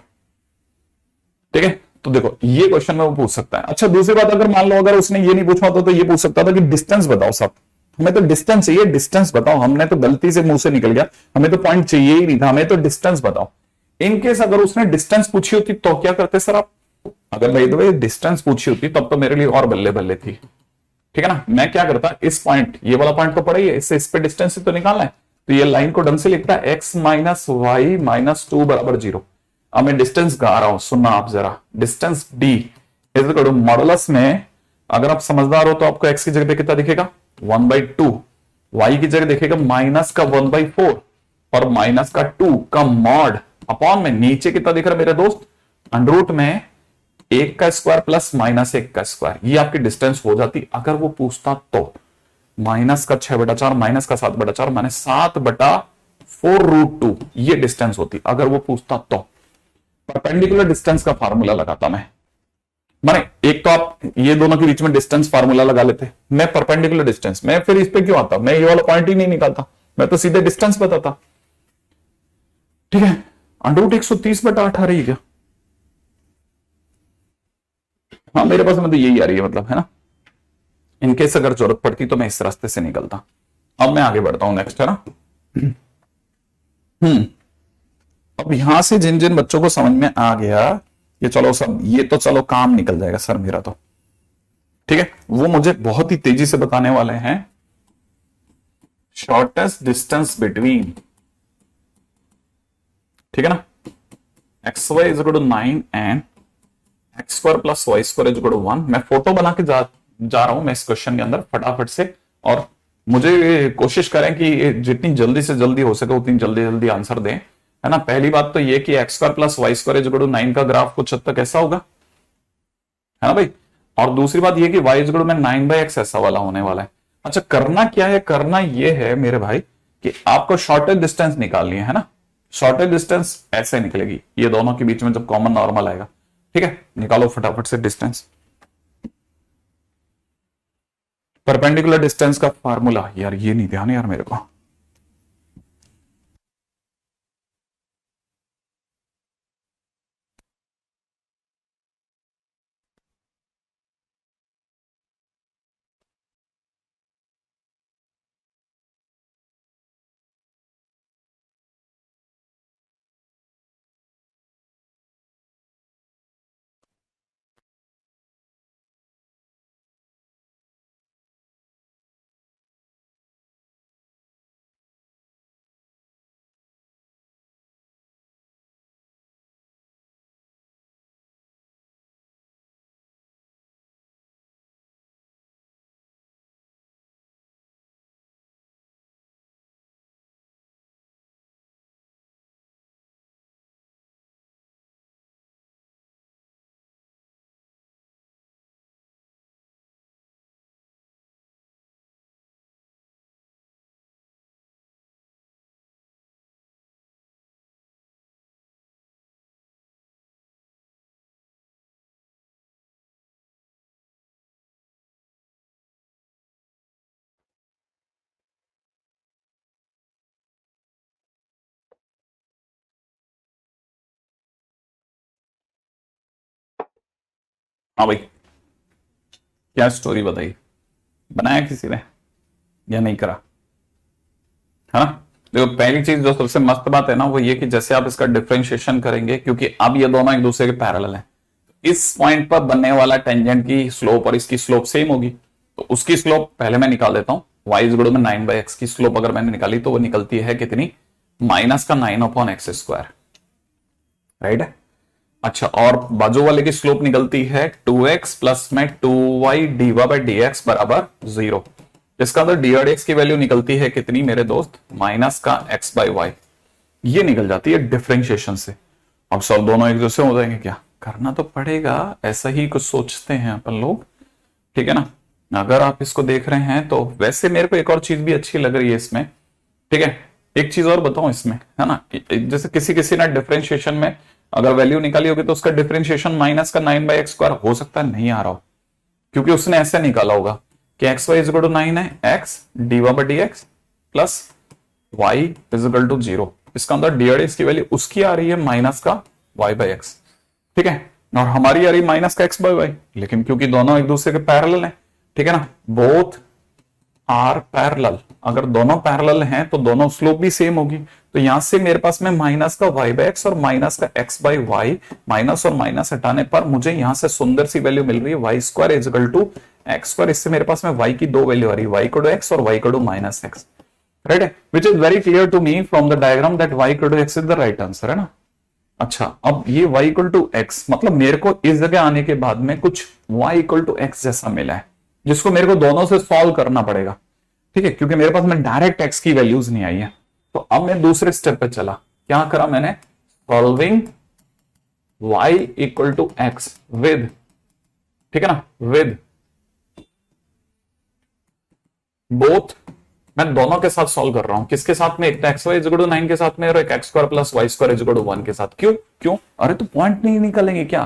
ठीक है। तो देखो ये क्वेश्चन में वो पूछ सकता है। अच्छा दूसरी बात, अगर मान लो अगर उसने ये नहीं पूछा होता तो ये पूछ सकता था कि डिस्टेंस बताओ सब। हमें तो डिस्टेंस चाहिए, डिस्टेंस बताओ। हमने तो गलती से मुंह से निकल गया, हमें तो पॉइंट चाहिए ही नहीं था, हमें तो डिस्टेंस बताओ। इनकेस अगर उसने डिस्टेंस पूछी होती तो क्या करते सर आप? अगर भाई डिस्टेंस पूछी होती तब तो मेरे लिए और बल्ले बल्ले थी। ठीक है ना। मैं क्या करता, इस पॉइंट, ये वाला पॉइंट तो पड़ा ही है, इससे इस पे डिस्टेंस तो निकालना है। तो ये लाइन को ढंग से लिखता है x - y - 2 = 0। अब मैं डिस्टेंस गा रहा हूं, सुनना आप जरा। डिस्टेंस d इज मॉडुलस में, अगर आप समझदार हो तो आपको x की जगह पे कितना दिखेगा 1/2, y की जगह दिखेगा माइनस का 1/4 और माइनस का 2 का मॉड अपॉन में नीचे कितना दिख रहा है मेरे दोस्त, अंडरूट में 1 का स्क्वायर प्लस -1 का स्क्वायर। ये आपकी डिस्टेंस हो जाती अगर वो पूछता तो। माइनस का 6/4 माइनस का 7/4 माने 7/4√2 ये डिस्टेंस होती अगर वो पूछता तो। परपेंडिकुलर डिस्टेंस का फार्मूला लगाता मैं। माने एक तो आप ये दोनों के बीच में डिस्टेंस फार्मूला लगा लेते, मैं परपेंडिकुलर डिस्टेंस, मैं फिर इस पे क्यों आता, मैं ये वाला पॉइंट ही नहीं निकालता, मैं तो सीधे डिस्टेंस बताता। ठीक है। अंडरूट 130/8 आ रही है क्या? हाँ मेरे पास में तो यही आ रही है, मतलब है ना। इनकेस अगर जरूरत पड़ती तो मैं इस रास्ते से निकलता। अब मैं आगे बढ़ता हूं, नेक्स्ट है ना। अब यहां से जिन जिन बच्चों को समझ में आ गया कि चलो सब ये तो चलो काम निकल जाएगा सर मेरा तो, ठीक है, वो मुझे बहुत ही तेजी से बताने वाले हैं शॉर्टेस्ट डिस्टेंस बिटवीन, ठीक है ना, xy = 9 एंड x² + y² = 1। मैं फोटो बना के जा रहा हूं मैं इस क्वेश्चन के अंदर फटाफट से, और मुझे कोशिश करें कि जितनी जल्दी से जल्दी हो सके उतनी जल्दी जल्दी आंसर दें, है ना। पहली बात तो ये कि x² + y² = 9 का ग्राफ कुछ हद तक ऐसा होगा, है ना भाई। और दूसरी बात ये कि y = 9/x ऐसा वाला होने वाला है। अच्छा करना क्या है, करना ये है मेरे भाई कि आपको शॉर्टेज डिस्टेंस निकालनी है ना। शॉर्टेज डिस्टेंस ऐसे निकलेगी, ये दोनों के बीच में जब कॉमन नॉर्मल आएगा। ठीक है, निकालो फटाफट से डिस्टेंस। परपेंडिकुलर डिस्टेंस का फार्मूला, यार ये नहीं ध्यान यार मेरे को। हाँ भाई, क्या स्टोरी बताई, बनाया किसी ने या नहीं करा, है ना। देखो पहली चीज जो सबसे मस्त बात है ना वो ये कि जैसे आप इसका डिफरेंशिएशन करेंगे, क्योंकि अब ये दोनों एक दूसरे के पैरेलल हैं, इस पॉइंट पर बनने वाला टेंजेंट की स्लोप और इसकी स्लोप सेम होगी। तो उसकी स्लोप पहले मैं निकाल देता हूं। y = 9/x की स्लोप अगर मैंने निकाली तो वो निकलती है कितनी, माइनस का 9/x², राइट है। अच्छा, और बाजू वाले की स्लोप निकलती है 2x प्लस में 2y dy/dx = 0। इसका अंदर डी की वैल्यू निकलती है कितनी मेरे दोस्त, माइनस का एक्स बाई वाई, ये निकल जाती है डिफरेंशिएशन से। अब सब दोनों एक दूसरे हो जाएंगे क्या, करना तो पड़ेगा, ऐसा ही कुछ सोचते हैं अपन लोग, ठीक है ना। अगर आप इसको देख रहे हैं तो वैसे मेरे को एक और चीज भी अच्छी लग रही है इसमें, ठीक है। एक चीज और बताऊं इसमें, है ना, जैसे किसी किसी ने डिफरेंशिएशन में अगर वैल्यू निकाली होगी तो उसका डिफरेंशिएशन माइनस का 9/x² हो सकता है नहीं आ रहा हो, क्योंकि उसने ऐसे निकाला होगा कि x y is equal to 9 है, x dy by d x plus y is equal to 0। इसका अंदर डी की वैल्यू उसकी आ रही है माइनस का वाई बाई एक्स, ठीक है, और हमारी आ रही माइनस का एक्स बाई वाई, लेकिन क्योंकि दोनों एक दूसरे के पैरेलल हैं, ठीक है ना, बोथ आर पैरेलल, अगर दोनों पैरेलल हैं तो दोनों स्लोप भी सेम होगी, तो यहां से मेरे पास में माइनस का वाई बाई एक्स और माइनस का एक्स बाई वाई, माइनस और माइनस हटाने पर मुझे यहां से सुंदर सी वैल्यू मिल रही है y square is equal to x square. इससे मेरे पास में वाई की दो वैल्यू आ रही है, वाई इक्वल टू एक्स और Y equal to minus x, right है, which is very clear to me from the diagram that Y equal to x is the right answer, है ना। अच्छा, अब ये y इक्वल टू एक्स मतलब मेरे को इस जगह आने के बाद में कुछ y इक्वल टू एक्स जैसा मिला है, जिसको मेरे को दोनों से सॉल्व करना पड़ेगा, ठीक है, क्योंकि मेरे पास में डायरेक्ट x की वैल्यूज नहीं आई है। तो अब मैं दूसरे स्टेप पे चला, क्या करा मैंने, solving y equal to x with, ठीक है ना, विद बोथ, मैं दोनों के साथ सॉल्व कर रहा हूं, किसके साथ में, एक तो x y is equal to 9 के साथ में और एक x square plus y square is equal to 1 के साथ। क्यों क्यों, अरे तो पॉइंट नहीं निकालेंगे क्या,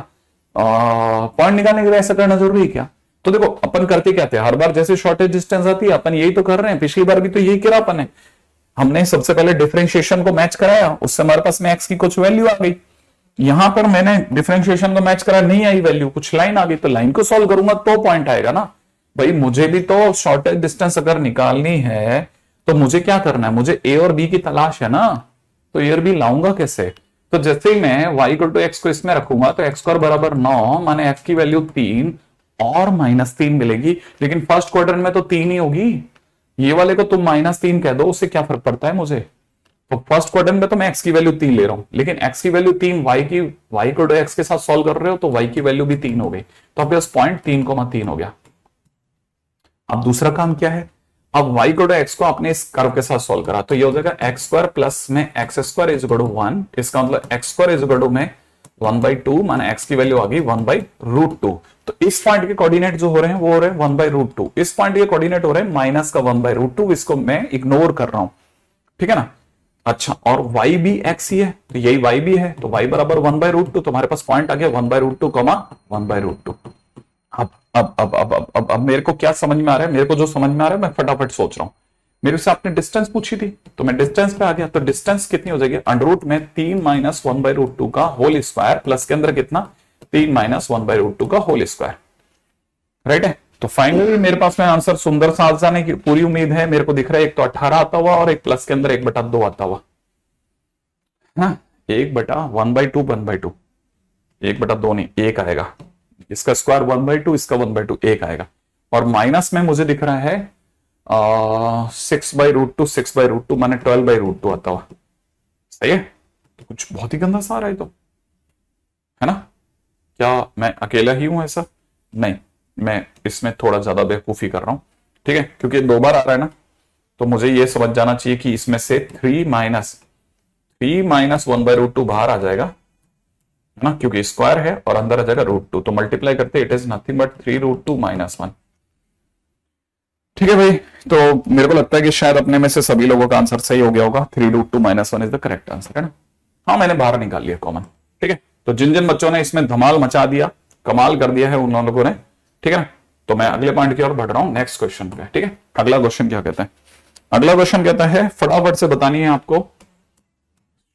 पॉइंट निकालने के लिए ऐसा करना जरूरी है क्या। तो देखो अपन करते क्या थे, हर बार जैसे शॉर्टेज डिस्टेंस आती है अपन यही तो कर रहे हैं, पिछली बार भी तो यही किया अपन ने, हमने सबसे पहले डिफरेंशिएशन को मैच कराया, उससे हमारे पास में एक्स की कुछ वैल्यू आ गई, यहां पर मैंने डिफरेंशिएशन को मैच कराया, नहीं आई वैल्यू, कुछ लाइन आ गई, तो लाइन को सॉल्व करूंगा तो पॉइंट आएगा ना। भाई मुझे भी तो शॉर्टेज डिस्टेंस अगर निकालनी है तो मुझे क्या करना है, मुझे ए और बी की तलाश है ना, तो ए और बी लाऊंगा कैसे। तो जैसे ही मैं y इक्वल टू एक्स को इसमें रखूंगा तो एक्स स्क्वायर बराबर 9 माने f की वैल्यू 3 और -3 मिलेगी, लेकिन फर्स्ट क्वाड्रेंट में तो 3 ही होगी, ये वाले को तुम -3 कह दो, उससे क्या फर्क पड़ता है मुझे। तो फर्स्ट क्वाड्रेंट में तो मैं x की वैल्यू 3 ले रहा हूं, लेकिन x की value 3 y equal to x के साथ सॉल्व कर रहे हो तो y की वैल्यू भी 3 हो गई, तो अब इस पॉइंट 3,3 हो गया। अब दूसरा काम क्या है, अब y इक्वल टू एक्स को आपने इस कर्व के साथ सॉल्व करा, तो ये हो जाएगा एक्स स्क्वायर प्लस में x square is equal to 1, इसका मतलब x square is equal to में 1/2 माने x की वैल्यू आ गई 1/√2। तो इस पॉइंट के कोऑर्डिनेट जो हो रहे हैं वो हो रहे हैं 1/√2, इस पॉइंट के कोऑर्डिनेट हो रहे हैं माइनस का 1/√2, इसको मैं इग्नोर कर रहा हूं, ठीक है ना। अच्छा, और y भी x ही है तो यही y भी है, तो y बराबर 1/√2, तो हमारे पास पॉइंट आ गया 1/√2, 1/√2। अब मेरे को क्या समझ में आ रहा है, मेरे को जो समझ में आ रहा है मैं फटाफट सोच रहा हूं। मेरे से आपने डिस्टेंस पूछी थी तो मैं डिस्टेंस पे आ गया, तो डिस्टेंस कितनी हो जाएगी, अंडर में 3 माइनस 1/√2 का होल स्क्वायर प्लस के अंदर कितना 3 माइनस 1/√2 का होल स्क्वायर, राइट है। तो फाइनली मेरे पास में आंसर सुंदर सा आ जाने की पूरी उम्मीद है, मेरे को दिख रहा है एक तो 18 आता हुआ और एक प्लस के अंदर 1/2 आता हुआ, हाँ 1/1/2 1/2, 1/2 नहीं 1 आएगा, इसका स्क्वायर 1/2, इसका 1/2 1 आएगा, और माइनस में मुझे दिख रहा है 6/√2 6/√2 माने 12/√2 आता हुआ, सही है। तो कुछ बहुत ही गंदा सा आ रहा है तो, है ना, क्या मैं अकेला ही हूं ऐसा, नहीं मैं इसमें थोड़ा ज्यादा बेवकूफी कर रहा हूं, ठीक है, क्योंकि 2 बार आ रहा है ना, तो मुझे ये समझ जाना चाहिए कि इसमें से 3 माइनस 1/√2 बाहर आ जाएगा, है ना, क्योंकि स्क्वायर है और अंदर आ जाएगा √2, तो मल्टीप्लाई करते इट इज नथिंग बट 3√2 - 1, ठीक है भाई। तो मेरे को लगता है कि शायद अपने में से सभी लोगों का आंसर सही हो गया होगा, 3√2 - 1 इज द करेक्ट आंसर, है ना। हाँ मैंने बाहर निकाल लिया कॉमन, ठीक है। तो जिन जिन बच्चों ने इसमें धमाल मचा दिया, कमाल कर दिया है उन लोगों ने, ठीक है ना। तो मैं अगले पॉइंट की ओर बढ़ रहा हूं, नेक्स्ट क्वेश्चन पे, ठीक है। अगला क्वेश्चन क्या कहता है, अगला क्वेश्चन कहता है फटाफट से बतानी है आपको,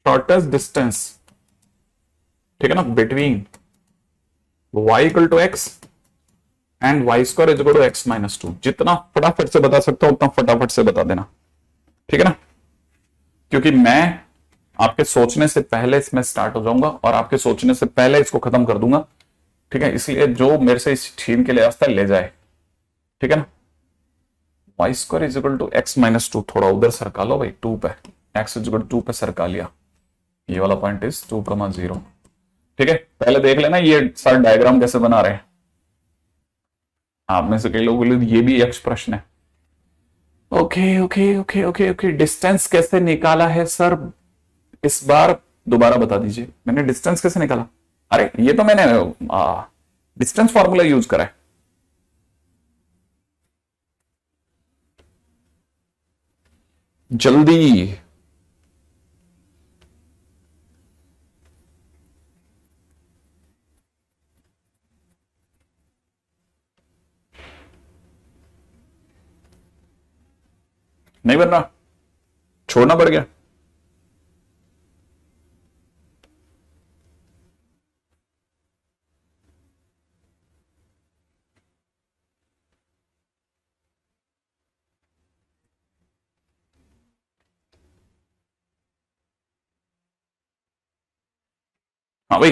शॉर्टेस्ट डिस्टेंस, ठीक है ना, between y equal to x and y square is equal to x -2। जितना फटाफट से बता सकता हूं उतना फटाफट से बता देना, ठीक है ना, क्योंकि मैं आपके सोचने से पहले इसमें स्टार्ट हो जाऊंगा और आपके सोचने से पहले इसको खत्म कर दूंगा, ठीक है। इसलिए जो मेरे से इस छीन के ले आता है ले जाए, ठीक है ना। Y square is equal to x -2, थोड़ा उधर सरका लो भाई 2 पे, एक्स इज इक्वल टू 2 पे सरका लिया, ये वाला पॉइंट इज 2,0, ठीक है। पहले देख लेना ये सारा डायग्राम कैसे बना रहे हैं, आप में से कई लोगों के लिए ये भी यक्ष प्रश्न है, okay okay okay okay okay, distance कैसे निकाला है सर, इस बार दोबारा बता दीजिए, मैंने डिस्टेंस कैसे निकाला? अरे ये तो मैंने डिस्टेंस फॉर्मूला यूज करा है। जल्दी। नहीं बन रहा, छोड़ना पड़ गया। हाँ भाई।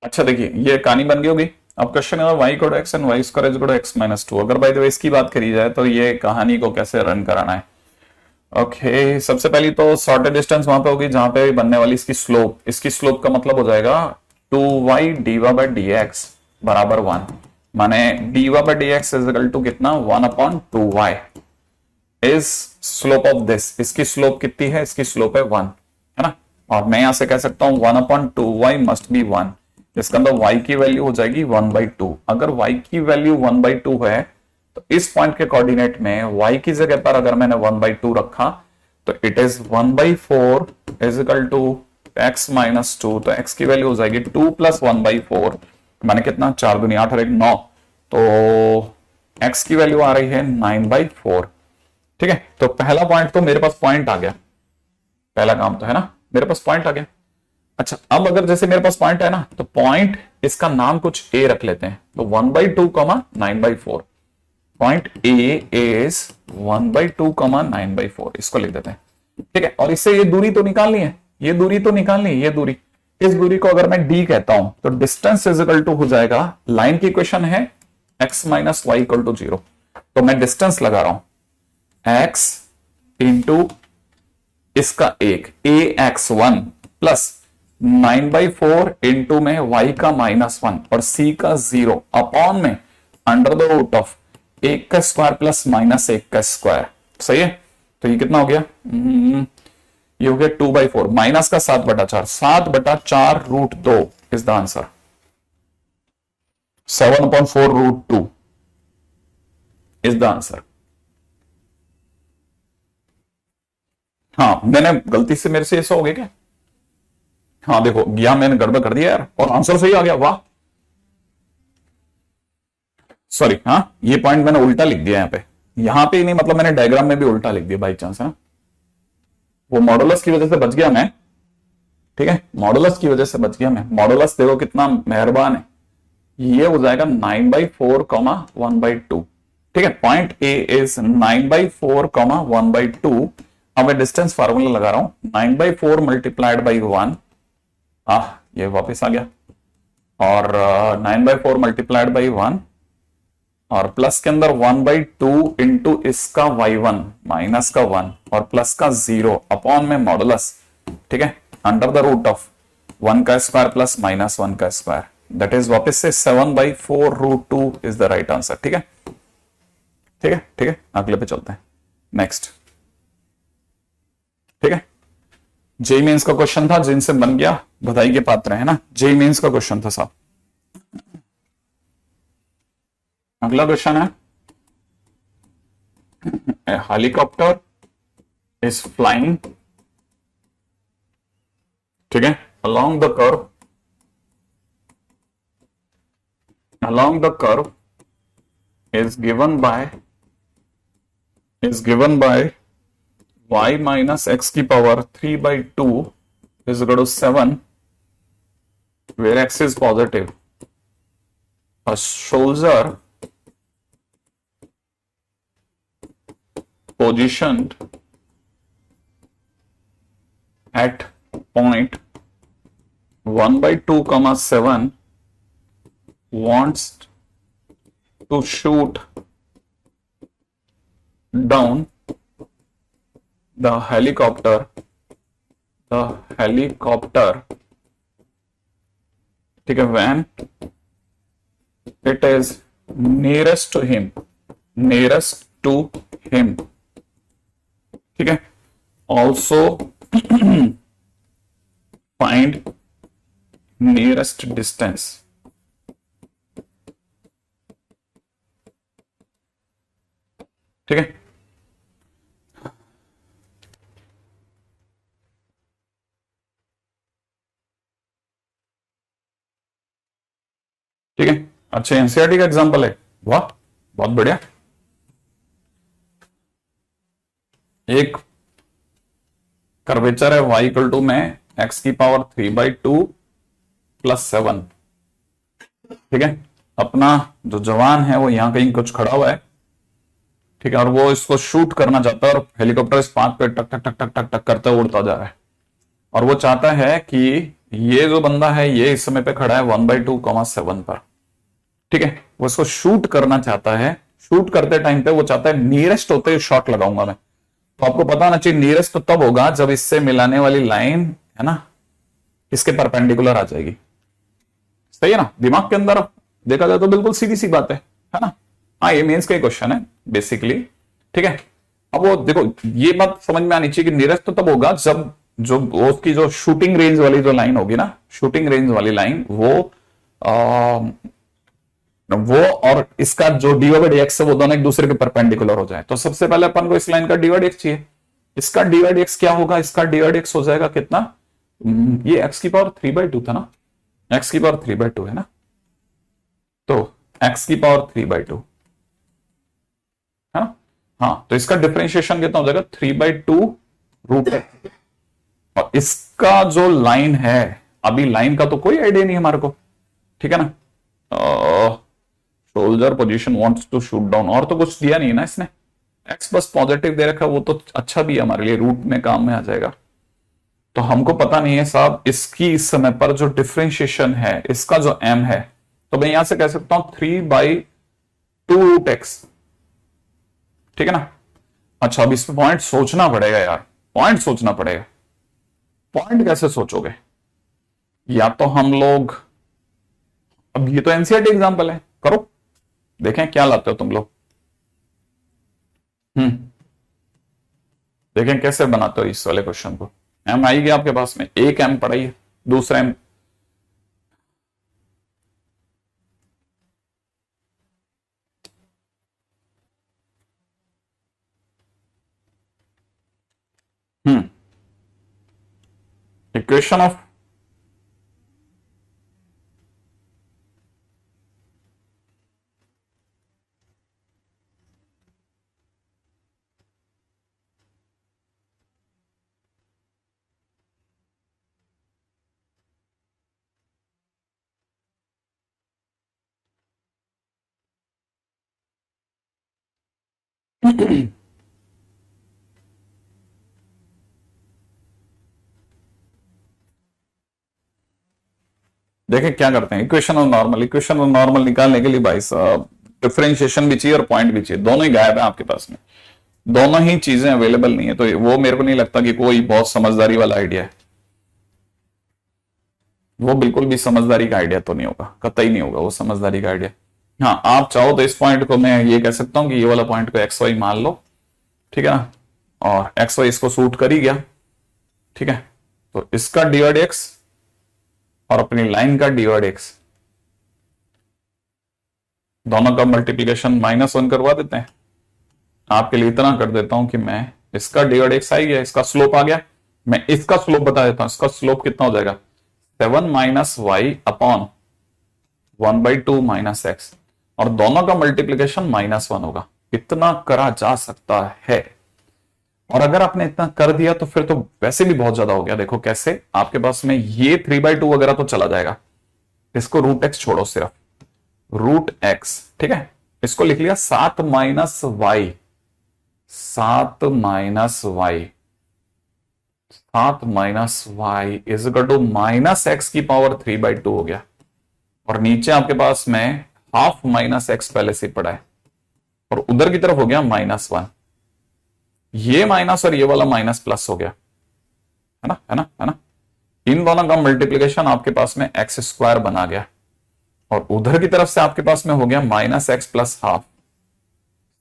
अच्छा देखिए, ये कहानी बन गई होगी। अब क्वेश्चन है y equal to x and y square equal to x minus two. अगर बाय द वे इसकी बात करी जाए तो ये कहानी को कैसे रन कराना है। ओके सबसे पहली तो शॉर्टेड डिस्टेंस वहां पे होगी जहां पे बनने वाली इसकी स्लोप, इसकी स्लोप का मतलब हो जाएगा 2y diva by d x बराबर 1। माने dy by d x is equal to कितना, 1/2y is slope of this. इसकी स्लोप कितनी है, इसकी स्लोप है 1, है ना। और मैं यहां से कह सकता हूं 1/2y मस्ट बी 1। इसके अंदर y की वैल्यू हो जाएगी 1/2। अगर y की वैल्यू 1/2 है तो इस पॉइंट के कोऑर्डिनेट में y की जगह पर अगर मैंने 1/2 रखा तो it is 1/4 is equal to x minus 2। तो x की वैल्यू हो जाएगी 2 प्लस 1/4 माने कितना, 4 दूनी 8 और 1 9। तो x की वैल्यू आ रही है 9/4। ठीक है, तो पहला पॉइंट तो मेरे पास पॉइंट आ गया, पहला काम तो है ना, मेरे पास पॉइंट आ गया। अच्छा अब अगर जैसे मेरे पास पॉइंट है ना तो पॉइंट इसका नाम कुछ ए रख लेते हैं। तो 1/2 9/4, पॉइंट ए इज 1/2 9/4, इसको लिख देते हैं। ठीक है, और इससे ये दूरी तो निकालनी है, ये दूरी तो निकालनी है, ये दूरी, इस दूरी को अगर मैं डी कहता हूं तो डिस्टेंस इज इक्वल टू हो जाएगा, लाइन की इक्वेशन है x minus y equal to 0। तो मैं डिस्टेंस लगा रहा हूं x इंटू इसका एक ax1 प्लस 9/4 इंटू में y का -1 और c का 0 अपॉन में अंडर द रूट ऑफ 1 का स्क्वायर प्लस -1 का स्क्वायर। सही है, तो ये कितना हो गया, ये हो गया 2/4 माइनस का 7/4, 7/4 root 2 is the answer, 7/4 root 2 is the answer. हाँ मैंने गलती से, मेरे से ऐसा हो गया क्या, हाँ देखो गया मैंने गड़बड़ कर दिया यार, और आंसर सही आ गया, वाह। सॉरी, हाँ ये पॉइंट मैंने उल्टा लिख दिया यहाँ पे ही नहीं, मतलब मैंने डायग्राम में भी उल्टा लिख दिया बाई चांस, है ना। वो मॉडुलस की वजह से बच गया मैं, ठीक है, मॉडुलस की वजह से बच गया मैं। मॉडुलस देखो कितना मेहरबान है, ये हो जाएगा 9/4 1/2। ठीक है, पॉइंट ए इज 9/4 1/2। अब मैं डिस्टेंस फार्मूला लगा रहा हूं, 9/4 मल्टीप्लाइड बाई 1, ये वापस आ गया, और 9/4 मल्टीप्लाइड बाई 1 और प्लस के अंदर 1/2 इंटू इसका y1 माइनस का 1 और प्लस का 0 अपॉन में मॉडुलस, ठीक है, अंडर द रूट ऑफ 1 का स्क्वायर प्लस -1 का स्क्वायर, दैट इज वापस से 7/4 root 2 is the right answer. ठीक है, ठीक है, ठीक है, अगले पे चलते हैं, नेक्स्ट। ठीक है, जेई मेंस का क्वेश्चन था, जिनसे बन गया बधाई के पात्र है ना, जेई मेंस का क्वेश्चन था साहब। अगला क्वेश्चन है, a helicopter is flying, ठीक है, along the curve is given by y minus x की power 3/2 is equal to 7 where x is positive. A soldier positioned at point 1/2, 7 wants to shoot down the helicopter ठीक है, when it is nearest to him, nearest to him, ठीक है। Also find nearest distance, ठीक है। ठीक है, अच्छा NCERT का एग्जांपल है, वाह बहुत बढ़िया। एक कर्वेचर है y इक्वल टू में x की पावर 3/2 प्लस 7, ठीक है। अपना जो जवान है वो यहां कहीं कुछ खड़ा हुआ है, ठीक है, और वो इसको शूट करना चाहता है और हेलीकॉप्टर इस पाथ पे टक टक टक टक टक टक करते उड़ता जा रहा है, और वो चाहता है कि ये जो बंदा है ये इस समय पे खड़ा है 1/2,7 पर, ठीक है। वो इसको शूट करना चाहता है, शूट करते टाइम पे वो चाहता है नियरेस्ट होते ही शॉट लगाऊंगा मैं। तो आपको पता होना चाहिए नियरेस्ट तो तब होगा जब इससे मिलाने वाली लाइन है ना इसके परपेंडिकुलर आ जाएगी, सही है ना। दिमाग के अंदर देखा जाए तो बिल्कुल सीधी सी बात है ना। हाँ, ये मेंस का ही क्वेश्चन है बेसिकली, ठीक है। अब वो देखो ये बात समझ में आनी चाहिए कि नियरेस्ट तो तब होगा जब जो उसकी जो शूटिंग रेंज वाली जो लाइन होगी ना, शूटिंग रेंज वाली लाइन वो और इसका जो dy/dx है वो दोनों एक दूसरे के परपेंडिकुलर हो जाए। तो सबसे पहले अपन को इस लाइन का dy/dx चाहिए। इसका dy/dx क्या होगा, इसका dy/dx हो जाएगा कितना, ये x की पावर 3/2 था ना, x की पावर 3/2 है ना, तो x की पावर 3/2 है ना। हाँ, तो इसका डिफरेंशिएशन कितना हो जाएगा 3/2 √x। और इसका जो लाइन है, अभी लाइन का तो कोई आइडिया नहीं हमारे को, ठीक है ना। Soldier position wants to shoot down, और तो कुछ दिया नहीं ना इसने, एक्स बस पॉजिटिव दे रखा है, वो तो अच्छा भी है हमारे लिए, रूट में काम में आ जाएगा। तो हमको पता नहीं है साहब इसकी इस समय पर जो डिफरेंशिएशन है, इसका जो m है, तो मैं यहां से कह सकता हूं 3/2 √x, ठीक है ना। अच्छा, अब इस पे पॉइंट सोचना पड़ेगा यार, पॉइंट सोचना पड़ेगा। पॉइंट कैसे सोचोगे, या तो हम लोग, अब ये तो एनसीईआरटी एग्जांपल है, करो देखें क्या लाते हो तुम लोग। देखें कैसे बनाते हो इस वाले क्वेश्चन को। एम आई गया आपके पास में, एक एम पढ़ाइए, दूसरा एम इक्वेशन ऑफ देखें क्या करते हैं, equation of normal, equation of normal निकालने के लिए भाई साहब डिफरेंशिएशन भी चाहिए और पॉइंट भी चाहिए, दोनों ही गायब है आपके पास में, दोनों ही चीजें अवेलेबल नहीं है। तो वो मेरे को नहीं लगता कि कोई बहुत समझदारी वाला आइडिया है, वो बिल्कुल भी समझदारी का आइडिया तो नहीं होगा, कतई नहीं होगा वो समझदारी का आइडिया। हाँ, आप चाहो तो इस पॉइंट को मैं ये कह सकता हूं कि ये वाला पॉइंट को एक्स वाई मान लो, ठीक है ना, और एक्स वाई इसको सूट कर ही गया, ठीक है। तो इसका dy/dx और अपनी लाइन का dy/dx दोनों का मल्टीप्लीकेशन -1 करवा देते हैं। आपके लिए इतना कर देता हूं कि मैं इसका dy/dx आ गया, इसका स्लोप आ गया, मैं इसका स्लोप बता देता हूं। इसका स्लोप कितना हो जाएगा 7 - y अपॉन 1/2 - x, और दोनों का मल्टीप्लीकेशन -1 होगा। इतना करा जा सकता है, और अगर आपने इतना कर दिया तो फिर तो वैसे भी बहुत ज्यादा हो गया। देखो कैसे, आपके पास में ये 3/2 वगैरह तो चला जाएगा, इसको √x छोड़ो, सिर्फ √x, ठीक है। इसको लिख लिया 7 - y, 7 - y, 7 - y is equal to -x की पावर 3/2 हो गया, और नीचे आपके पास में हाफ -x पहले से पड़ा है, और उधर की तरफ हो गया -1, ये माइनस और ये वाला माइनस प्लस हो गया, है ना, है ना, है ना। इन दोनों का मल्टीप्लीकेशन आपके पास में एक्स स्क्वायर बना गया और उधर की तरफ से आपके पास में हो गया माइनस एक्स प्लस हाफ।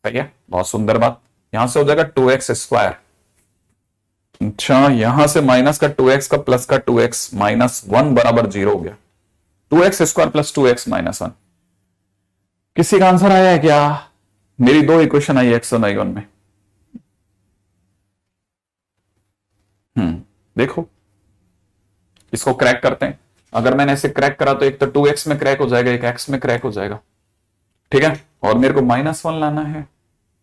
सही है, बहुत सुंदर बात। यहां से हो जाएगा 2x स्क्वायर। अच्छा, यहां से माइनस का 2x का प्लस का 2x माइनस 1 बराबर 0 हो गया। 2x square plus 2x minus 1। किसी का आंसर आया है क्या? मेरी दो इक्वेशन आई एक्स और y1 में। देखो, इसको क्रैक करते हैं। अगर मैंने ऐसे क्रैक करा तो एक तो 2x में क्रैक हो जाएगा, एक x में क्रैक हो जाएगा। ठीक है, और मेरे को -1 लाना है,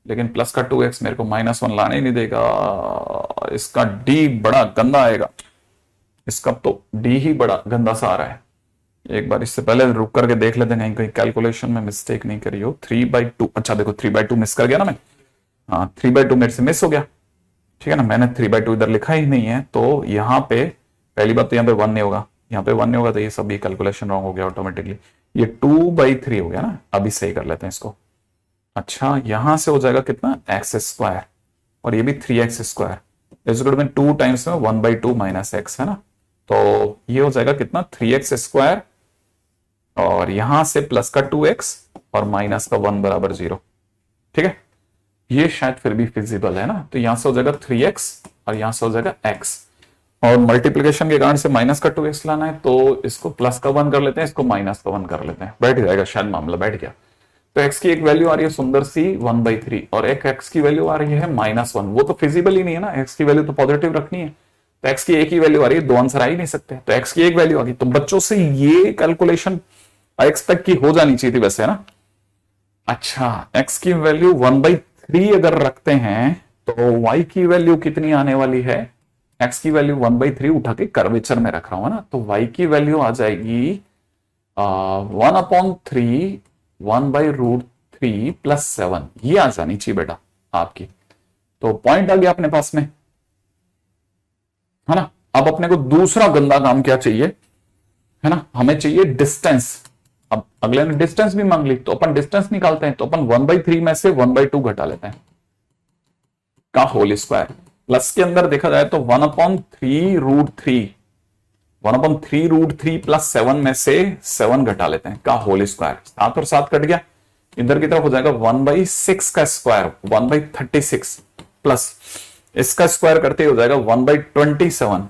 लेकिन प्लस का 2x मेरे को -1 लाने ही नहीं देगा। इसका d बड़ा गंदा आएगा, इसका तो d ही बड़ा गंदा सा आ रहा है। एक बार इससे पहले रुक करके देख लेते हैं कहीं कैलकुलेशन में मिस्टेक नहीं करी हो। 3/2, अच्छा देखो 3/2 मिस कर गया ना मैं। हाँ, 3/2 मेरे से मिस हो गया। ठीक है ना, मैंने 3/2 इधर लिखा ही नहीं है, तो यहाँ पे पहली बात तो यहाँ पे 1 नहीं होगा, यहाँ पे 1 नहीं होगा, तो ये सभी कैलकुलेशन रॉन्ग हो गया ऑटोमेटिकली। ये 2/3 हो गया ना, अभी सही कर लेते हैं इसको। अच्छा, यहां से हो जाएगा कितना, एक्स स्क्वायर, और ये भी 3x स्क्वायर। इस में 2 टाइम्स में 1/2 माइनस एक्स है ना, तो ये हो जाएगा कितना, 3x स्क्वायर, और यहां से प्लस का 2x और माइनस का 1 बराबर 0। ठीक है, ये शायद फिर भी फिजिबल है ना, तो यहां से हो जाएगा 3x और यहां से हो जाएगा x, और मल्टीप्लिकेशन के कारण से माइनस का 2x लाना है, तो इसको प्लस का 1 कर लेते हैं, इसको माइनस का 1 कर लेते हैं, बैठ जाएगा शायद, मामला बैठ गया। तो x की एक वैल्यू आ रही है सुंदर सी 1/3 और एक x की वैल्यू आ रही है -1। वो तो फिजिबल ही नहीं है ना, x की वैल्यू तो पॉजिटिव रखनी है, तो x की एक ही वैल्यू आ रही है, दो आंसर आ ही नहीं सकते, तो x की एक वैल्यू आ गई। तो बच्चों से ये कैलकुलेशन एक्सपेक्ट की हो जानी चाहिए थी वैसे, है ना। अच्छा, x की वैल्यू 1/3 अगर रखते हैं तो y की वैल्यू कितनी आने वाली है, x की वैल्यू 1/3 उठा के कर्वेचर में रख रहा हूं ना, तो y की वैल्यू आ जाएगी 1/3 1/√3 + 7, ये आ जानी चाहिए बेटा आपकी। तो पॉइंट आ गया अपने पास में, है ना। अब अपने को दूसरा गंदा काम क्या चाहिए, है ना, हमें चाहिए डिस्टेंस। अब अगले ने डिस्टेंस भी मांग ली, तो अपन डिस्टेंस निकालते हैं, तो अपन 1/3 में से 1/2 घटा लेते हैं का होल स्क्वायर। प्लस के अंदर देखा जाए तो 1/3√3 1/3√3 + 7 में से 7 घटा लेते हैं का होल स्क्वायर। 7 और 7 कट गया, इधर की तरफ हो जाएगा 1/6 का स्क्वायर 1/36 प्लस इसका स्क्वायर करते हो जाएगा 1/27।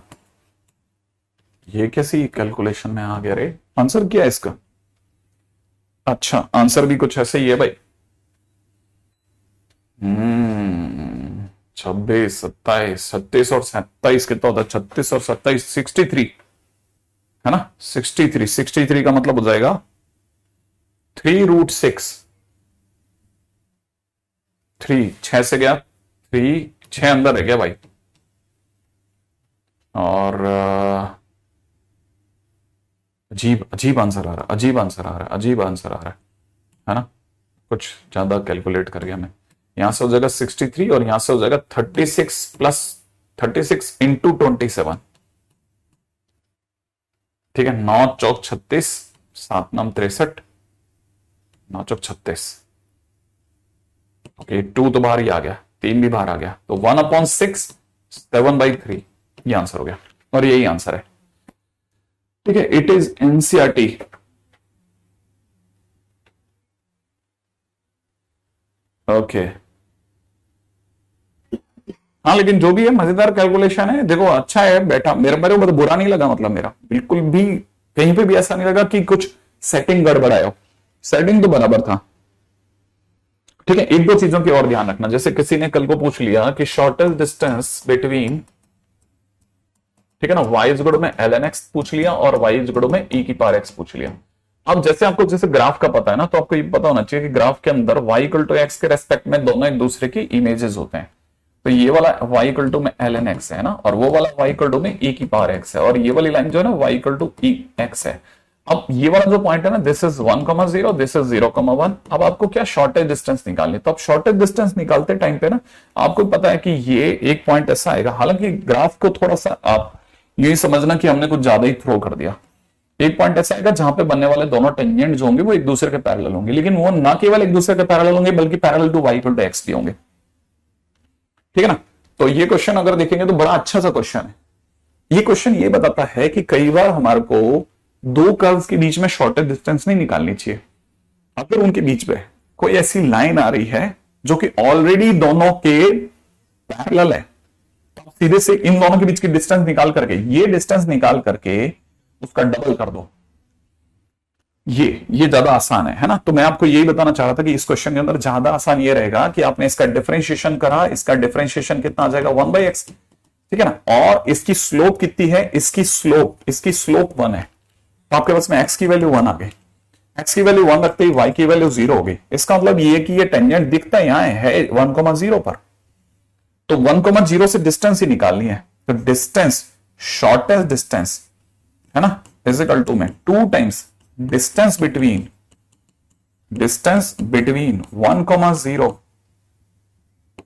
ये कैसी कैलकुलेशन में आ गया रे, आंसर क्या है इसका? अच्छा, आंसर भी कुछ ऐसे ही है भाई। 26 27 37 और 27 कितना होता है, 36 और 27 63, है ना। 63 का मतलब हो जाएगा 3√6। 6 से गया 3, 6 अंदर है गया भाई, और अजीब आंसर आ रहा है, अजीब आंसर आ रहा है ना। कुछ ज्यादा कैलकुलेट कर गया मैं। यहां से हो जाएगा 63 और यहां से हो जाएगा 36 + 36 × 27। ठीक है, 9 चौक 36, 7 9 63, 9 चौक 36। ओके, 2 तो बाहर ही आ गया, 3 भी बाहर आ गया, तो 1/6 7/3 ये आंसर हो गया, और यही आंसर है। ठीक है, इट इज एनसीईआरटी। ओके, हाँ, लेकिन जो भी है मजेदार कैलकुलेशन है। देखो अच्छा है बेटा, मेरे को तो बुरा नहीं लगा, मतलब मेरा बिल्कुल भी कहीं पे भी ऐसा नहीं लगा कि कुछ सेटिंग गड़बड़ाया हो, सेटिंग तो बराबर था। ठीक है, एक दो चीजों की और ध्यान रखना, जैसे किसी ने कल को पूछ लिया कि शॉर्टेस्ट डिस्टेंस बिटवीन, ठीक है ना, y इक्वल में ln x पूछ लिया और y इक्वल में e⁻x पूछ लिया। अब जैसे आपको जैसे ग्राफ का पता है ना, तो आपको ये पता होना चाहिए कि ग्राफ के अंदर y = x के रेस्पेक्ट में दोनों एक दूसरे की इमेजेस होते हैं। तो ये वाला y = में ln x है ना, और वो वाला y = में e⁻x है, और ये वाली लाइन जो है ना y = ex है। अब ये वाला जो पॉइंट है ना, दिस इज 1,0, दिस इज 0,1। अब आपको क्या शॉर्टेज डिस्टेंस निकालनी, तो अब शॉर्टेज डिस्टेंस निकालते टाइम पे ना आपको पता है कि ये एक पॉइंट ऐसा आएगा। हालांकि ग्राफ को थोड़ा सा आप यही समझना कि हमने कुछ ज्यादा ही थ्रो कर दिया। एक पॉइंट ऐसा आएगा जहां पे बनने वाले दोनों टेंजेंट जो होंगे वो एक दूसरे के पैरेलल होंगे, लेकिन वो ना केवल एक दूसरे के पैरेलल होंगे बल्कि पैरेलल टू y = x भी होंगे। ठीक है ना, तो ये क्वेश्चन अगर देखेंगे तो बड़ा अच्छा सा क्वेश्चन है। ये क्वेश्चन ये बताता है कि कई बार हमारे को दो कर्व्स के बीच में शॉर्टेस्ट डिस्टेंस नहीं निकालनी चाहिए। अगर उनके बीच में कोई ऐसी लाइन आ रही है जो कि ऑलरेडी दोनों के पैरेलल है, तो सीधे से इन दोनों के बीच की डिस्टेंस निकाल करके, ये डिस्टेंस निकाल करके उसका डबल कर दो। ये ज्यादा आसान है ना। तो मैं आपको यही बताना चाह रहा था कि इस क्वेश्चन के अंदर ज्यादा आसान ये रहेगा कि आपने इसका डिफरेंशिएशन करा, इसका डिफरेंशिएशन कितना आ जाएगा 1/x, ठीक है ना। और इसकी स्लोप कितनी है, इसकी स्लोप 1 है, तो आपके पास में x की वैल्यू 1 आ गई। x की वैल्यू 1 रखते ही y की वैल्यू 0 हो गई। इसका मतलब ये कि ये टेंजेंट दिखता यहां है 1,0 पर, तो 1,0 से डिस्टेंस ही निकालनी है। तो डिस्टेंस, शॉर्टेस्ट डिस्टेंस है ना, इज इक्वल टू में 2 times distance between 1,0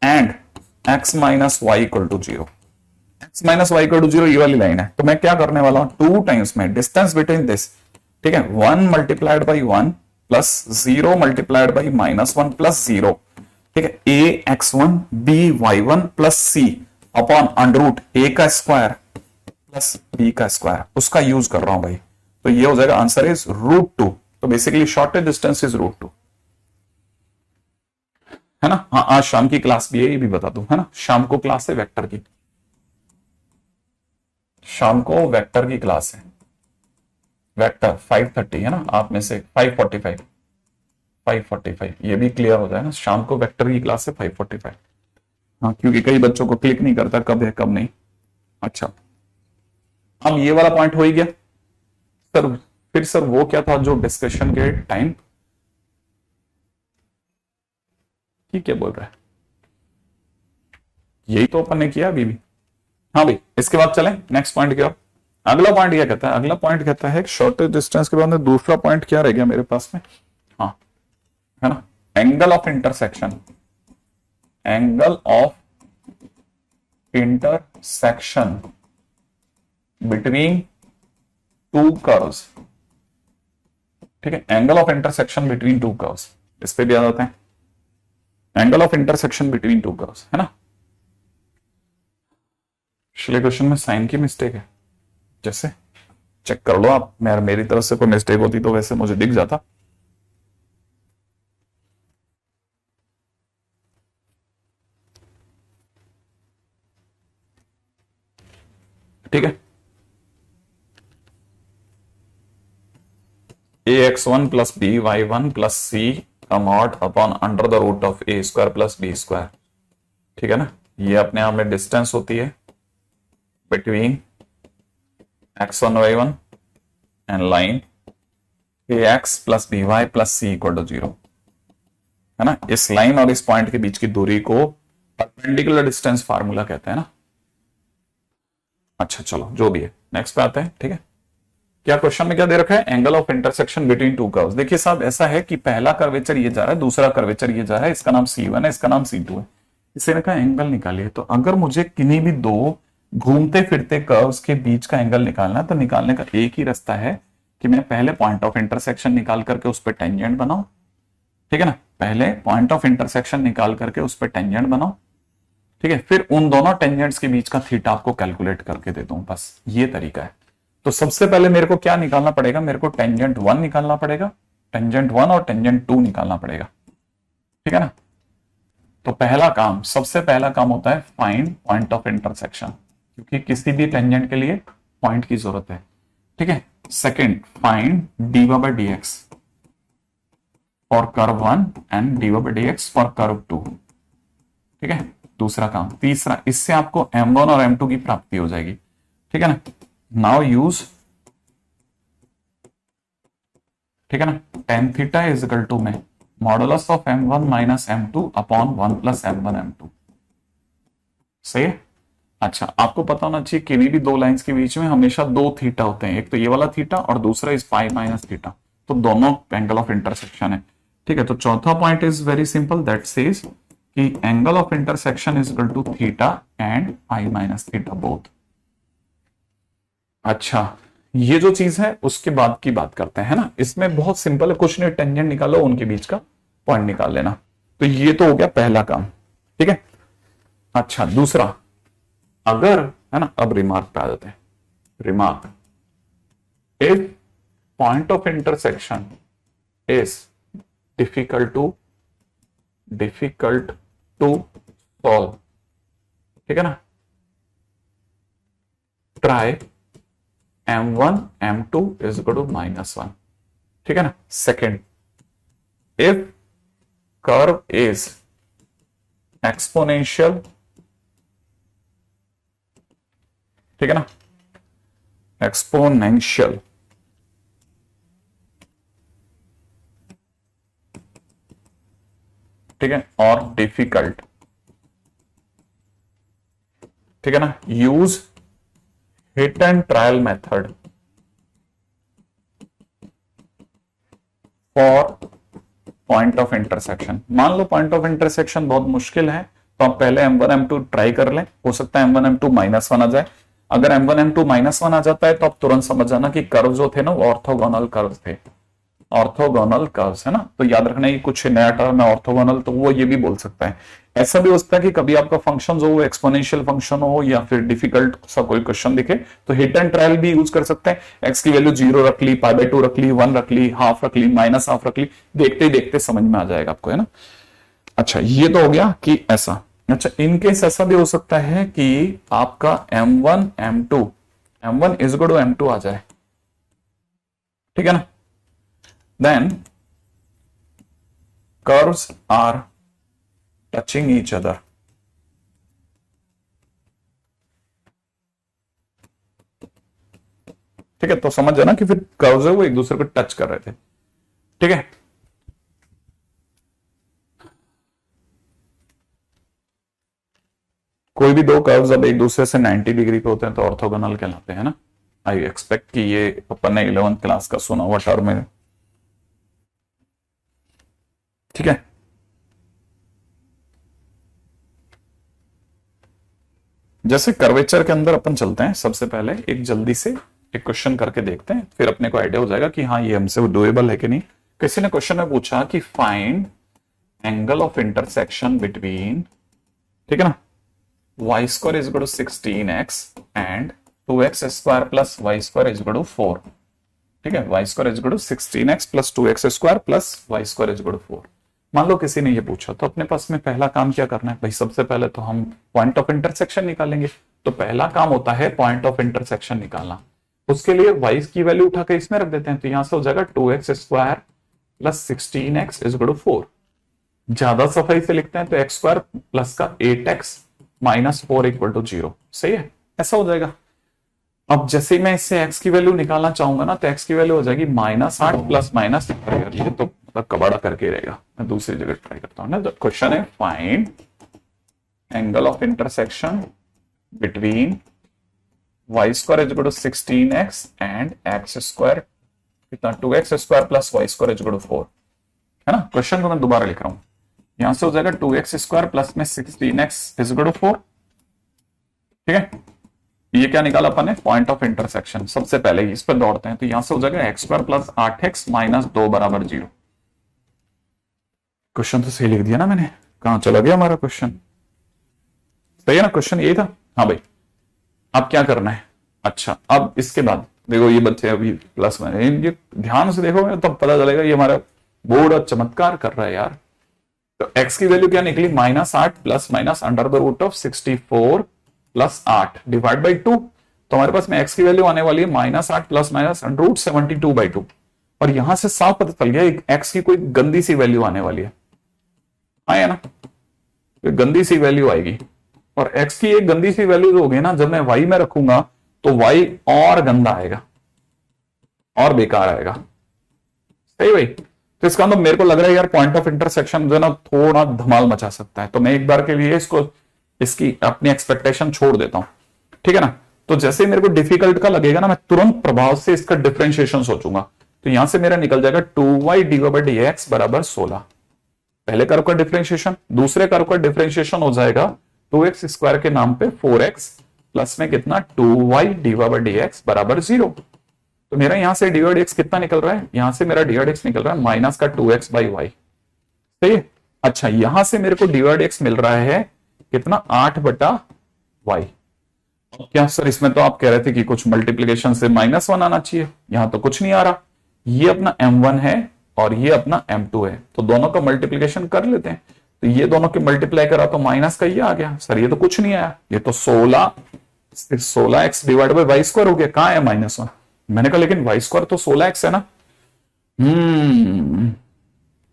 and x minus y equal to 0। x minus y equal to 0 ये वाली लाइन है, तो मैं क्या करने वाला हूं, 2 टाइम्स में डिस्टेंस बिटवीन दिस, ठीक है, 1 multiplied by 1 plus 0 multiplied by -1 plus 0, ठीक है, ax1 by1 plus c upon under root a का स्क्वायर प्लस b का स्क्वायर, उसका यूज कर रहा हूं भाई। तो ये हो जाएगा, आंसर इज √2। तो बेसिकली शॉर्टेस्ट डिस्टेंस इज √2, है ना। हाँ, आज शाम की क्लास भी है, ये भी बता दूं, है ना। शाम को क्लास है वेक्टर की, शाम को वेक्टर की क्लास है, वेक्टर 5:30 है ना, आप में से 5:45 ये भी क्लियर हो जाए ना। शाम को वेक्टर की क्लास है 5:45। हाँ, क्योंकि कई बच्चों को क्लिक नहीं करता कब है कब नहीं। अच्छा, अब ये वाला पॉइंट हो ही गया सर। फिर सर वो क्या था जो डिस्कशन के टाइम, ठीक है बोल रहा है, यही तो अपन ने किया अभी भी। हाँ भाई, इसके बाद चलें नेक्स्ट पॉइंट की ओर। अगला पॉइंट क्या कहता है, अगला पॉइंट कहता है शॉर्टेस्ट डिस्टेंस के बाद में दूसरा पॉइंट क्या रह गया मेरे पास में, हाँ, है ना, angle of intersection, angle of intersection between two curves, ठीक है, angle of intersection between two curves, इस पे भी आ जाते हैं, angle of intersection between two curves, है ना। पिछले क्वेश्चन में साइन की मिस्टेक है, जैसे चेक कर लो आप, मेरी तरफ से कोई मिस्टेक होती तो वैसे मुझे दिख जाता। ठीक है, ax1 plus by1 plus c mod upon under the root of a square plus b square, ठीक है ना। ये अपने आप में डिस्टेंस होती है between x1 y1 and line ax plus by plus c equal to 0, है ना। इस लाइन और इस पॉइंट के बीच की दूरी को परपेंडिकुलर डिस्टेंस फार्मूला कहते हैं ना। अच्छा चलो, जो भी है नेक्स्ट पे आते हैं, ठीक है। क्या क्वेश्चन में क्या दे रखा है, angle of intersection between two curves. देखिए साहब, ऐसा है कि पहला कर्वेचर ये जा रहा है, दूसरा कर्वेचर ये जा रहा है, इसका नाम C1 है, इसका नाम C2 है, इसे रखा एंगल निकालिए। तो अगर मुझे किन्हीं भी दो घूमते फिरते कर्व्स के बीच का एंगल निकालना है, तो निकालने का एक ही रास्ता है कि मैं पहले पॉइंट ऑफ इंटरसेक्शन निकाल करके उस पर टेंजेंट बनाऊं, ठीक है ना। पहले पॉइंट ऑफ इंटरसेक्शन निकाल करके उस पर टेंजेंट बनाऊं, ठीक है, फिर उन दोनों टेंजेंट्स के बीच का थीटा आपको कैलकुलेट करके दे दूं, बस ये तरीका है। तो सबसे पहले मेरे को क्या निकालना पड़ेगा, मेरे को टेंजेंट 1 निकालना पड़ेगा, टेंजेंट 1 और टेंजेंट 2 निकालना पड़ेगा, ठीक है ना। तो पहला काम, सबसे पहला काम होता है फाइंड पॉइंट ऑफ इंटरसेक्शन, क्योंकि किसी भी टेंजेंट के लिए पॉइंट की जरूरत है, ठीक है। Second, find dy/dx for curve 1 and dy/dx for curve 2, ठीक है, दूसरा काम। तीसरा, इससे आपको m1 और m2 की प्राप्ति हो जाएगी, ठीक है ना। नाउ यूज, ठीक है ना, tan theta is equal to में modulus of m1 minus m2 upon 1 plus m1 m2, सही है। अच्छा, आपको पता होना चाहिए किन्हीं भी दो लाइंस के बीच में हमेशा दो थीटा होते हैं, एक तो ये वाला थीटा और दूसरा इस पाई माइनस थीटा, तो दोनों एंगल ऑफ इंटरसेक्शन है, ठीक है। तो चौथा point is very simple, that says कि angle of intersection is equal to theta and pi minus theta both. अच्छा, ये जो चीज है उसके बाद की बात करते हैं, है ना। इसमें बहुत सिंपल है, कुछ नहीं, टेंजेंट निकालो, उनके बीच का पॉइंट निकाल लेना। तो ये तो हो गया पहला काम, ठीक है। अच्छा, दूसरा, अगर, है ना, अब रिमार्क पे आ जाते हैं। remark, if point of intersection is difficult to solve, ठीक है ना, try m1 m2 is equal to -1, ठीक है ना. Second, if curve is exponential, ठीक है ना, exponential, ठीक है, और डिफिकल्ट, ठीक है ना, use hit and trial method for point of intersection. मान लो पॉइंट ऑफ इंटरसेक्शन बहुत मुश्किल है, तो आप पहले m1 m2 ट्राई कर लें. हो सकता है m1 m2 -1 आ जाए. अगर m1 m2 -1 आ जाता है तो आप तुरंत समझ जाना कि कर्व जो थे ना वो ऑर्थोगोनल कर्व थे. ऑर्थोगोनल कर्व्स है ना, तो याद रखना ये कुछ नया टर्म है ऑर्थोगोनल, तो वो ये भी बोल सकता है. ऐसा भी हो सकता है कि कभी आपका फंक्शन हो वो एक्सपोनेंशियल फंक्शन हो या फिर डिफिकल्ट सा कोई क्वेश्चन दिखे, तो हिट एंड ट्रायल भी यूज कर सकते हैं. एक्स की वैल्यू 0 रख ली, π/2 रख ली, 1 रख ली, हाफ रख ली, -हाफ रख ली, देखते ही देखते समझ में आ जाएगा आपको, है ना. अच्छा, ये तो हो गया कि ऐसा. अच्छा, इनकेस ऐसा भी हो सकता है कि आपका m1 m1 is equal to m2 आ जाए, ठीक है ना. Then curves are touching each other. ठीक है, तो समझ जाना कि फिर कर्व्स है वो एक दूसरे को टच कर रहे थे, ठीक है. कोई भी दो कर्व्स अब एक दूसरे से 90 डिग्री पे होते हैं तो ऑर्थोगोनल कहलाते हैं ना. आई एक्सपेक्ट कि ये अपन ने 11th क्लास का सुना हुआ टर्म है, ठीक है. जैसे कर्वेचर के अंदर अपन चलते हैं, सबसे पहले एक जल्दी से एक क्वेश्चन करके देखते हैं, फिर अपने को आइडिया हो जाएगा कि हाँ ये हमसे डुएबल है कि नहीं. किसी ने क्वेश्चन में पूछा कि find angle of intersection between, ठीक है ना, y² is equal to 16x and 2x² plus y² is equal to 4, ठीक है. y² is equal to 16x plus 2x² plus y² is equal to 4. मान लो किसी ने ये पूछा, तो अपने पास में पहला काम क्या करना है भाई. सबसे पहले तो हम पॉइंट ऑफ इंटरसेक्शन निकालेंगे. तो पहला काम होता है पॉइंट ऑफ इंटरसेक्शन निकालना. उसके लिए y की वैल्यू उठा के इसमें रख देते हैं, तो यहां से हो जाएगा 2x² plus 16x is equal to 4. ज्यादा सफाई से लिखते हैं तो x² प्लस का 8x माइनस 4 इक्वल टू 0. सही है, ऐसा हो जाएगा. अब जैसे मैं इससे x की वैल्यू निकालना चाहूंगा ना, तो x की वैल्यू हो जाएगी -8 प्लस माइनस, ये तो कबाड़ा करके रहेगा, मैं दूसरी जगह ट्राई करता हूं ना. तो क्वेश्चन है find angle of intersection between y² is equal to 16x and x² कितना 2x² plus y² is equal to 4, है ना. क्वेश्चन को मैं दोबारा लिख रहा हूं. यहां से हो जाएगा 2x² प्लस में 16x इज इक्वल टू 4, ठीक है. ये क्या निकाला अपन ने, पॉइंट ऑफ इंटरसेक्शन. सबसे पहले इस पर दौड़ते हैं, तो यहां से हो जाएगा x² प्लस 8x माइनस 2 बराबर 0. क्वेश्चन तो सही लिख दिया ना मैंने, कहां चला गया हमारा क्वेश्चन. सही है ना, क्वेश्चन यही था. हाँ भाई, अब क्या करना है. अच्छा, अब इसके बाद देखो ये बच्चे अभी प्लस में, ये ध्यान से देखोगे तब पता चलेगा ये हमारा बोर्ड चमत्कार कर रहा है यार. तो x की वैल्यू क्या निकली, -8 plus minus under the root of 64 plus 8 divide by 2. तो हमारे पास में x की वैल्यू आने वाली है -8 प्लस माइनस अंडर रूट 72/2. और यहां से साफ पता चल गया x की कोई गंदी सी वैल्यू आने वाली है. आया ना, तो गंदी सी वैल्यू आएगी. और x की एक गंदी सी वैल्यू जो होगी ना, जब मैं y में रखूंगा तो y और गंदा आएगा और बेकार आएगा. सही भाई. तो इसका मतलब मेरे को लग रहा है यार पॉइंट ऑफ इंटरसेक्शन जो है ना थोड़ा धमाल मचा सकता है. तो मैं एक बार के लिए इसकी अपनी एक्सपेक्टेशन छोड़ देता हूं, ठीक है ना. तो जैसे ही मेरे को डिफिकल्ट का लगेगा ना, मैं तुरंत प्रभाव से इसका डिफरेंशिएशन सोचूंगा. तो यहां से मेरा निकल जाएगा 2y dx बराबर 16. पहले कर्व का डिफरेंशिएशन. दूसरे कर्व का डिफरेंशिएशन हो जाएगा 2x² के नाम पे 4x प्लस में कितना 2y dx बराबर 0. तो मेरा यहां से dx कितना निकल रहा है, यहां से मेरा dx निकल रहा है माइनस का 2x बाई वाई. सही है. अच्छा, यहां से मेरे को dx मिल रहा है कितना 8/y. क्या सर, इसमें तो आप कह रहे थे कि कुछ मल्टीप्लीकेशन से -1 आना चाहिए, यहां तो कुछ नहीं आ रहा। ये अपना M1 है और ये अपना M2 है, तो दोनों का मल्टीप्लीकेशन कर लेते हैं। तो ये दोनों के मल्टीप्लाई करा तो माइनस का ये आ गया। सर ये तो कुछ नहीं आया, ये तो 16x divide by Y square हो गया। कहां है -1? मैंने कहा लेकिन वाई स्क्वायर तो 16x है ना।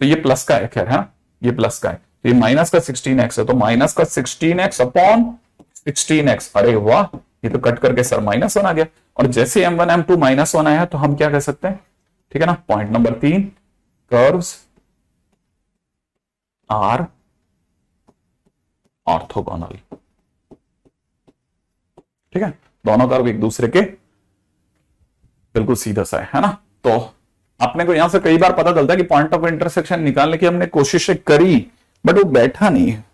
तो ये प्लस का है, खैर है ना, ये प्लस का है। तो ये माइनस का 16x है, तो माइनस का 16x अपॉन 16x। अरे वाह, ये तो कट करके सर -1 आ गया। और जैसे M1 M2 -1 आया तो हम क्या कह सकते हैं, ठीक है ना। Point number 3, curves are orthogonal. ठीक है, दोनों कर्व एक दूसरे के बिल्कुल सीधा सा है ना। तो अपने को यहां से कई बार पता चलता है कि पॉइंट ऑफ इंटरसेक्शन निकालने की हमने कोशिश करी, बट वो बैठा नहीं है।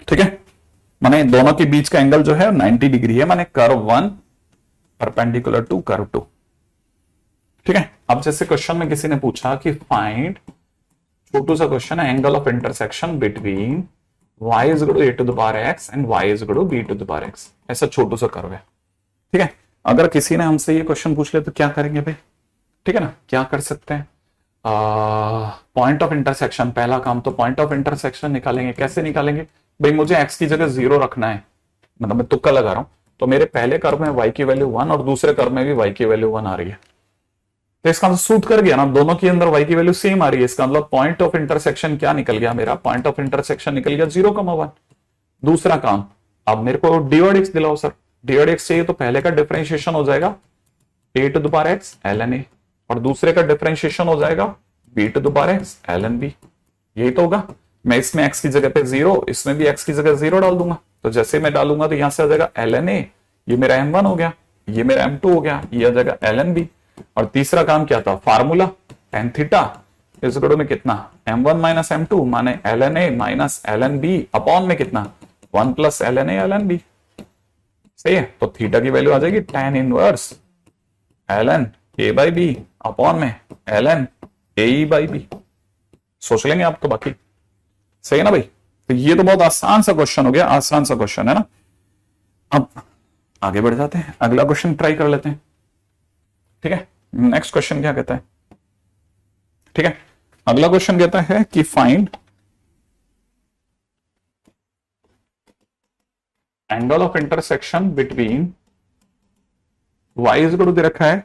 ठीक है, माने दोनों के बीच का एंगल जो है 90 डिग्री है, माने कर्व 1 परपेंडिकुलर टू कर्व 2। ठीक है, अब जैसे क्वेश्चन में किसी ने पूछा कि फाइंड, छोटू सा क्वेश्चन है, angle of intersection between y is equal to a to the power x and y is equal to b to the power x। ऐसा छोटू सा कर्व है। ठीक है, अगर किसी ने हमसे ये क्वेश्चन पूछ ले तो क्या करेंगे भाई? ठीक है ना, क्या कर सकते हैं? पॉइंट ऑफ इंटरसेक्शन, पहला काम तो पॉइंट ऑफ इंटरसेक्शन निकालेंगे। कैसे निकालेंगे भाई? मुझे x की जगह 0 रखना है, मतलब मैं तुक्का लगा रहा हूं। तो मेरे पहले कर्व में y की वैल्यू 1 और दूसरे कर्व में भी y की वैल्यू 1 आ रही है, तो इसका मतलब सूट कर गया ना, दोनों के अंदर y की वैल्यू सेम आ रही है। इसका मतलब पॉइंट ऑफ इंटरसेक्शन क्या निकल गया मेरा? पॉइंट ऑफ इंटरसेक्शन निकल गया 0,1। दूसरा काम, अब मेरे को dy/x दिलाओ सर। dy/x चाहिए तो पहले का डिफरेंशिएशन हो जाएगा a to the power x ln a, और दूसरे का डिफरेंशिएशन हो जाएगा b to the power x ln b। यही तो होगा। मैं इसमें x की जगह पे 0, इसमें भी x की जगह 0 डाल दूंगा। तो जैसे मैं डालूंगा तो यहां से आ जाएगा ln a, ये मेरा m1 हो गया, ये मेरा m2 हो गया, ये आ जाएगा ln b। और तीसरा काम क्या था? फार्मूला tan थीटा इस इक्वल में कितना? m1 माइनस m2 माने ln a minus ln b upon में कितना? 1 plus ln a ln b। सही है, तो थीटा की वैल्यू आ जाएगी tan inverse ln a by b upon में ln ए बाई बी। सोच लेंगे आप तो, बाकी सही है ना भाई। तो ये तो बहुत आसान सा क्वेश्चन हो गया, आसान सा क्वेश्चन है ना। अब आगे बढ़ जाते हैं, अगला क्वेश्चन ट्राई कर लेते हैं। ठीक है, नेक्स्ट क्वेश्चन क्या कहता है? ठीक है, अगला क्वेश्चन कहता है कि find angle of intersection between y is equal to दे रखा है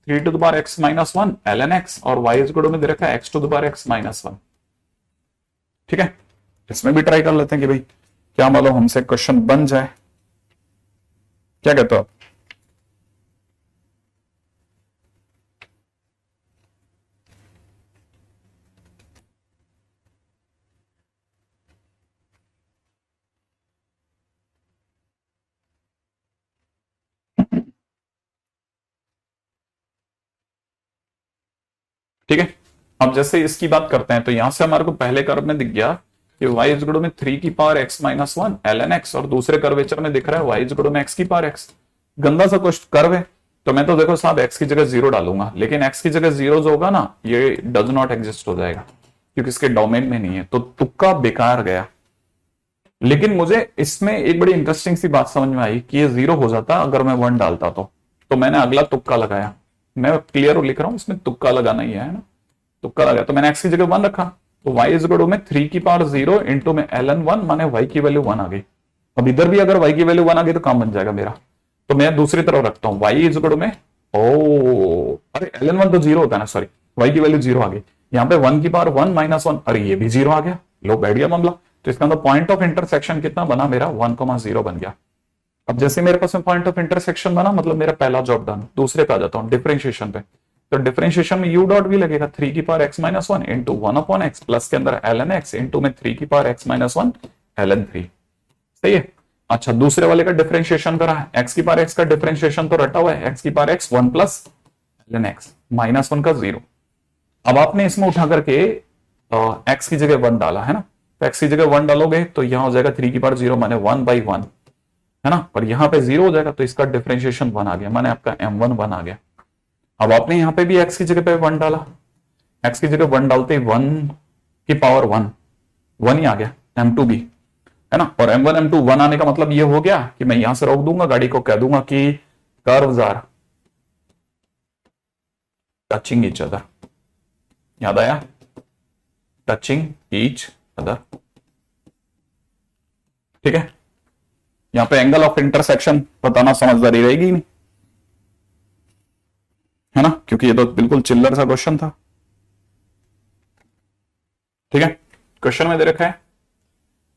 3 to the power x minus 1 ln x, और y इज इक्वल में दे रखा है x to the power x minus 1। ठीक है, इसमें भी ट्राई कर लेते हैं कि भाई क्या मालूम हमसे क्वेश्चन बन जाए। क्या कहते हो आप? ठीक है, अब जैसे इसकी बात करते हैं तो यहां से हमारे को पहले कर्व में दिख गया कि y इज इक्वल में 3 की power x minus 1 ln x, और दूसरे कर्वेचर में दिख रहा है y इज इक्वल में x की पावर x। गंदा सा कुछ कर्व है, तो मैं तो देखो साहब x की जगह 0 डालूंगा, लेकिन x की जगह 0 जो होगा ना, ये डज नॉट एग्जिस्ट हो जाएगा क्योंकि इसके डोमेन में नहीं है, तो तुक्का बेकार गया। लेकिन मुझे इसमें एक बड़ी इंटरेस्टिंग सी बात समझ में आई कि ये 0 हो जाता अगर मैं 1 डालता तो मैंने अगला तुक्का लगाया। मैं क्लियर लिख रहा हूं, इसमें तुक्का लगाना ही है ना। तुक्का लगाया तो मैंने x की जगह 1 रखा, तो y इज इक्वल में 3 की पावर 0 इंटू में ln 1 माने y की वैल्यू 1 आ गई। अब इधर भी अगर y की वैल्यू 1 आ गई तो काम बन जाएगा मेरा। तो मैं दूसरी तरफ रखता हूं y इज इक्वल में, अरे ln 1 तो 0 होता है ना, सॉरी, y की वैल्यू 0 आ गई। यहाँ पे 1 की पावर 1 माइनस 1, अरे ये भी 0 आ गया। लो बैठ गया मामला। तो इसका मतलब पॉइंट ऑफ इंटरसेक्शन कितना बना मेरा? 1,0 बन गया। अब जैसे मेरे पास में पॉइंट ऑफ इंटरसेक्शन बना, मतलब मेरा पहला जॉब डन। दूसरे पे आ जाता हूँ, डिफरेंशिएशन पे। तो डिफरेंशिएशन में u डॉट भी लगेगा 3 की power x minus 1 into 1 upon x plus के अंदर ln x इंटू में 3 की पावर x माइनस 1 ln 3। सही है। अच्छा, दूसरे वाले का डिफरेंशिएशन करा, x की पावर x का डिफरेंशिएशन तो रटा हुआ है, x की power x 1 plus ln x minus 1 का 0। अब आपने इसमें उठा करके x की जगह 1 डाला है ना, तो x की जगह 1 डालोगे तो यहां हो जाएगा 3 की पावर 0 माने 1 बाई 1 है ना, और यहां पे 0 हो जाएगा, तो इसका डिफरेंशिएशन 1 आ गया, माने आपका m1 1 आ गया। अब आपने यहां पे भी x की जगह पे 1 डाला, x की जगह 1 डालते 1 की पावर 1 1 ही आ गया m2 भी, है ना। और M1 M2 1 आने का मतलब ये हो गया कि मैं यहां से रोक दूंगा गाड़ी को, कह दूंगा कि curves are touching each other. याद आया, टचिंग ईच अदर, ठीक है। यहां पे एंगल ऑफ इंटरसेक्शन बताना समझदारी रहेगी नहीं, है ना, क्योंकि ये तो बिल्कुल चिल्लर सा क्वेश्चन था, ठीक है। क्वेश्चन में दे रखा है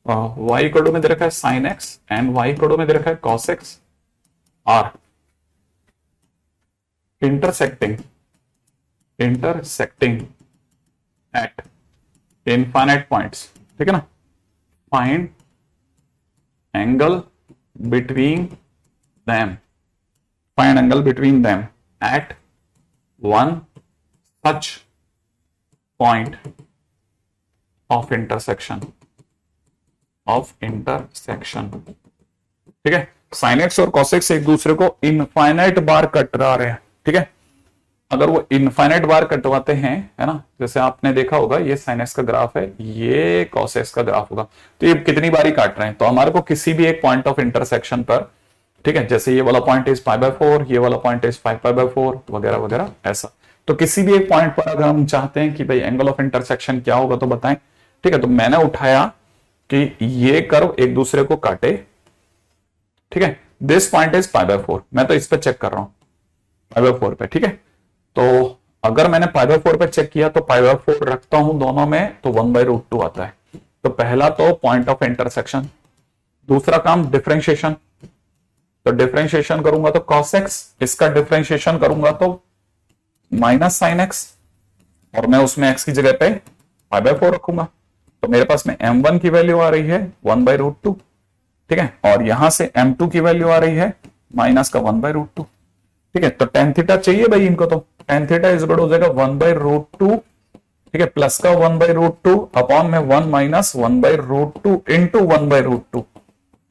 y इक्वल में दे रखा है sin x and y equal में दे रखा है cos x are intersecting at infinite points, ठीक है ना। Find angle between them, find angle between them at one such point of intersection, ठीक है। साइन एक्स और कॉस एक्स एक दूसरे को इनफाइनाइट बार कटवा रहे हैं, ठीक है। अगर वो इनफाइनाइट बार कटवाते हैं, है ना, जैसे आपने देखा होगा ये साइन एक्स का ग्राफ है, ये कॉस एक्स का ग्राफ होगा, तो ये कितनी बारी काट रहे हैं, तो हमारे को किसी भी एक पॉइंट ऑफ इंटरसेक्शन पर, ठीक है, जैसे ये वाला पॉइंट इज π/4, ये वाला पॉइंट इज 5π/4 वगैरह वगैरह ऐसा, तो किसी भी एक पॉइंट पर अगर हम चाहते हैं कि भाई एंगल ऑफ इंटरसेक्शन क्या होगा तो बताएं, ठीक है। तो मैंने उठाया कि ये कर्व एक दूसरे को काटे, ठीक है, दिस पॉइंट इज π/4, मैं तो इस पे चेक कर रहा हूं π/4 पे, ठीक है। तो अगर मैंने π/4 पे चेक किया तो π/4 रखता हूं दोनों में तो 1/√2 आता है। तो पहला तो पॉइंट ऑफ इंटरसेक्शन, दूसरा काम डिफरेंशिएशन, तो डिफरेंशिएशन करूंगा तो cos x, इसका डिफरेंशिएशन करूंगा तो माइनस साइन x, और मैं उसमें x की जगह पे π/4 रखूंगा, तो मेरे पास में m1 की वैल्यू आ रही है 1/√2, ठीक है, और यहां से m2 की वैल्यू आ रही है माइनस का 1/√2, ठीक है। तो tan थीटा चाहिए भाई इनको, तो tan थीटा इज इक्वल हो जाएगा 1/√2, ठीक है, प्लस का 1/√2 अपॉन में 1 माइनस 1/√2 इंटू 1/√2,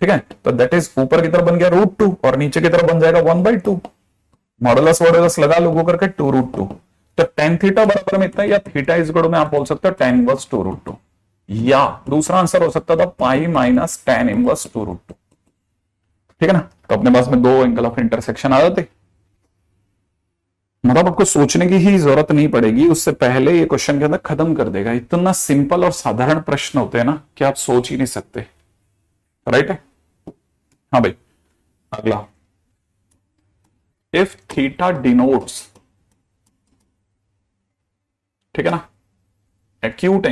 ठीक है। तो दैट इज ऊपर की तरफ बन गया √2 और नीचे की तरफ बन जाएगा 1/2, मॉडुलस वॉडुलस लगा लो करके 2√2, तो tan थीटा बराबर में इतना, या थीटा इज इक्वल में आप बोल सकते हो tan इनवर्स 2√2, या दूसरा आंसर हो सकता था पाई माइनस tan इनवर्स 2√2, ठीक है ना। तो अपने पास में दो एंगल ऑफ इंटरसेक्शन आ जाते, मतलब आपको सोचने की ही जरूरत नहीं पड़ेगी, उससे पहले ये क्वेश्चन के अंदर खत्म कर देगा। इतना सिंपल और साधारण प्रश्न होते हैं ना कि आप सोच ही नहीं सकते, राइट है। हाँ भाई, अगला, इफ थीटा डिनोट्स, ठीक है ना, acute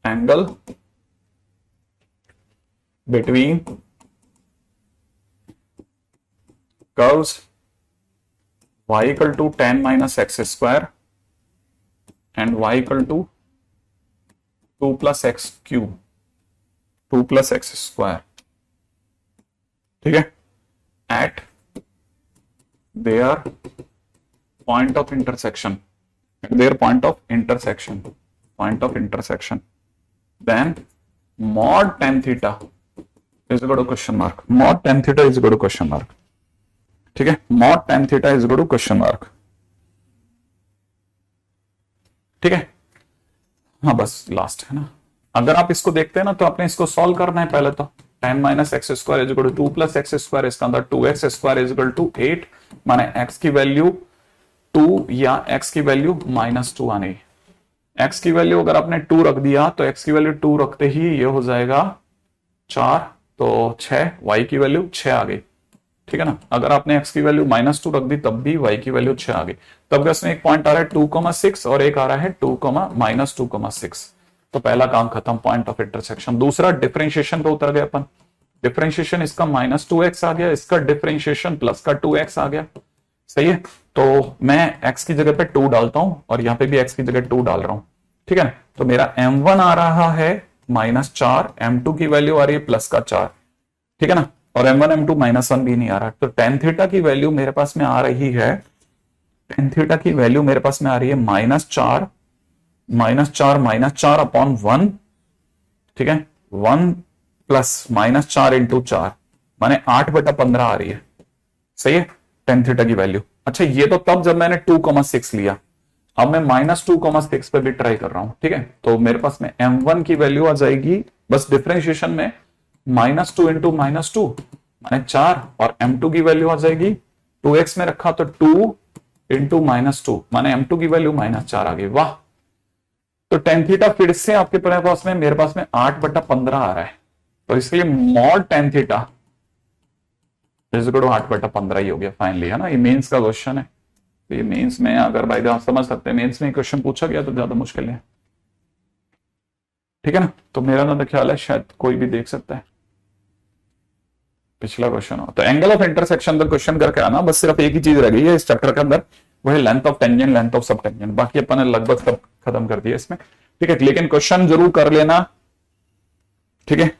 angle between curves y equal to tan minus x square and y equal to 2 plus x cube, 2 plus x square, ठीक है, at their point of intersection, then mod tan theta is equal to question mark, mod tan theta is equal to question mark, ठीक है, mod tan theta is equal to question mark, ठीक है। हाँ बस last है ना, अगर आप इसको देखते हैं ना तो आपने इसको सॉल्व करना है पहले तो, tan minus x square is equal to 2 plus x square, इसका अंदर 2x square is equal to 8, माने x की वैल्यू 2 या x की वैल्यू -2 आनी, x की वैल्यू अगर आपने 2 रख दिया तो x की वैल्यू 2 रखते ही ये हो जाएगा 4, तो 6, y की वैल्यू 6 आ गई, ठीक है ना। अगर आपने x की वैल्यू -2 रख दी तब भी y की वैल्यू 6 आ गई, तब इसमें एक पॉइंट आ रहा है 2,6 और एक आ रहा है 2,-2,6, तो पहला काम खत्म, पॉइंट ऑफ इंटरसेक्शन। दूसरा डिफरेंशिएशन पे उतर गए अपन, डिफरेंशिएशन इसका -2x आ गया, इसका डिफरेंशिएशन प्लस का 2x आ गया, सही है। तो मैं x की जगह पे 2 डालता हूं और यहां पे भी x की जगह 2 डाल रहा हूं, ठीक है। तो मेरा m1 आ रहा है -4, m2 की वैल्यू आ रही है +4, ठीक है ना, और m1 m2 -1 भी नहीं आ रहा, तो tan थीटा की वैल्यू मेरे पास में आ रही है, tan थीटा की वैल्यू मेरे पास में आ रही है -4 अपॉन 1, ठीक है, 1 प्लस -4 इंटू 4 माने 8/15 आ रही है, सही है, tan थीटा की वैल्यू। अच्छा ये तो तब जब मैंने 2,6 लिया, अब मैं -2, 6 पे भी ट्राई कर रहा हूं, ठीक है। तो मेरे पास में m1 की वैल्यू आ जाएगी, बस डिफरेंशिएशन में -2 इंटू -2 माने 4, और m2 की वैल्यू आ जाएगी 2x में रखा तो 2 इंटू -2 माने m2 की वैल्यू -4 आ गई। वाह। तो tan थीटा फिर से आपके पास में, मेरे पास में 8/15 आ रहा है, तो इसलिए mod tan theta is equal to 8/15 ही हो गया फाइनली, है ना। ये मेंस का क्वेश्चन है, तो ये मेंस में अगर भाई आप समझ सकते हैं, मेंस में क्वेश्चन पूछा गया तो ज्यादा मुश्किल है, ठीक है ना। तो मेरा ना ख्याल है शायद कोई भी देख सकता है, पिछला क्वेश्चन हो तो एंगल ऑफ इंटरसेक्शन का क्वेश्चन करके आना। बस सिर्फ एक ही चीज रह गई है इस चैप्टर के अंदर, वो है length of tangent, length of सब टेंजेंट। बाकी अपन ने लगभग सब खत्म कर दिया इसमें, ठीक है। लेकिन क्वेश्चन जरूर कर लेना, ठीक है।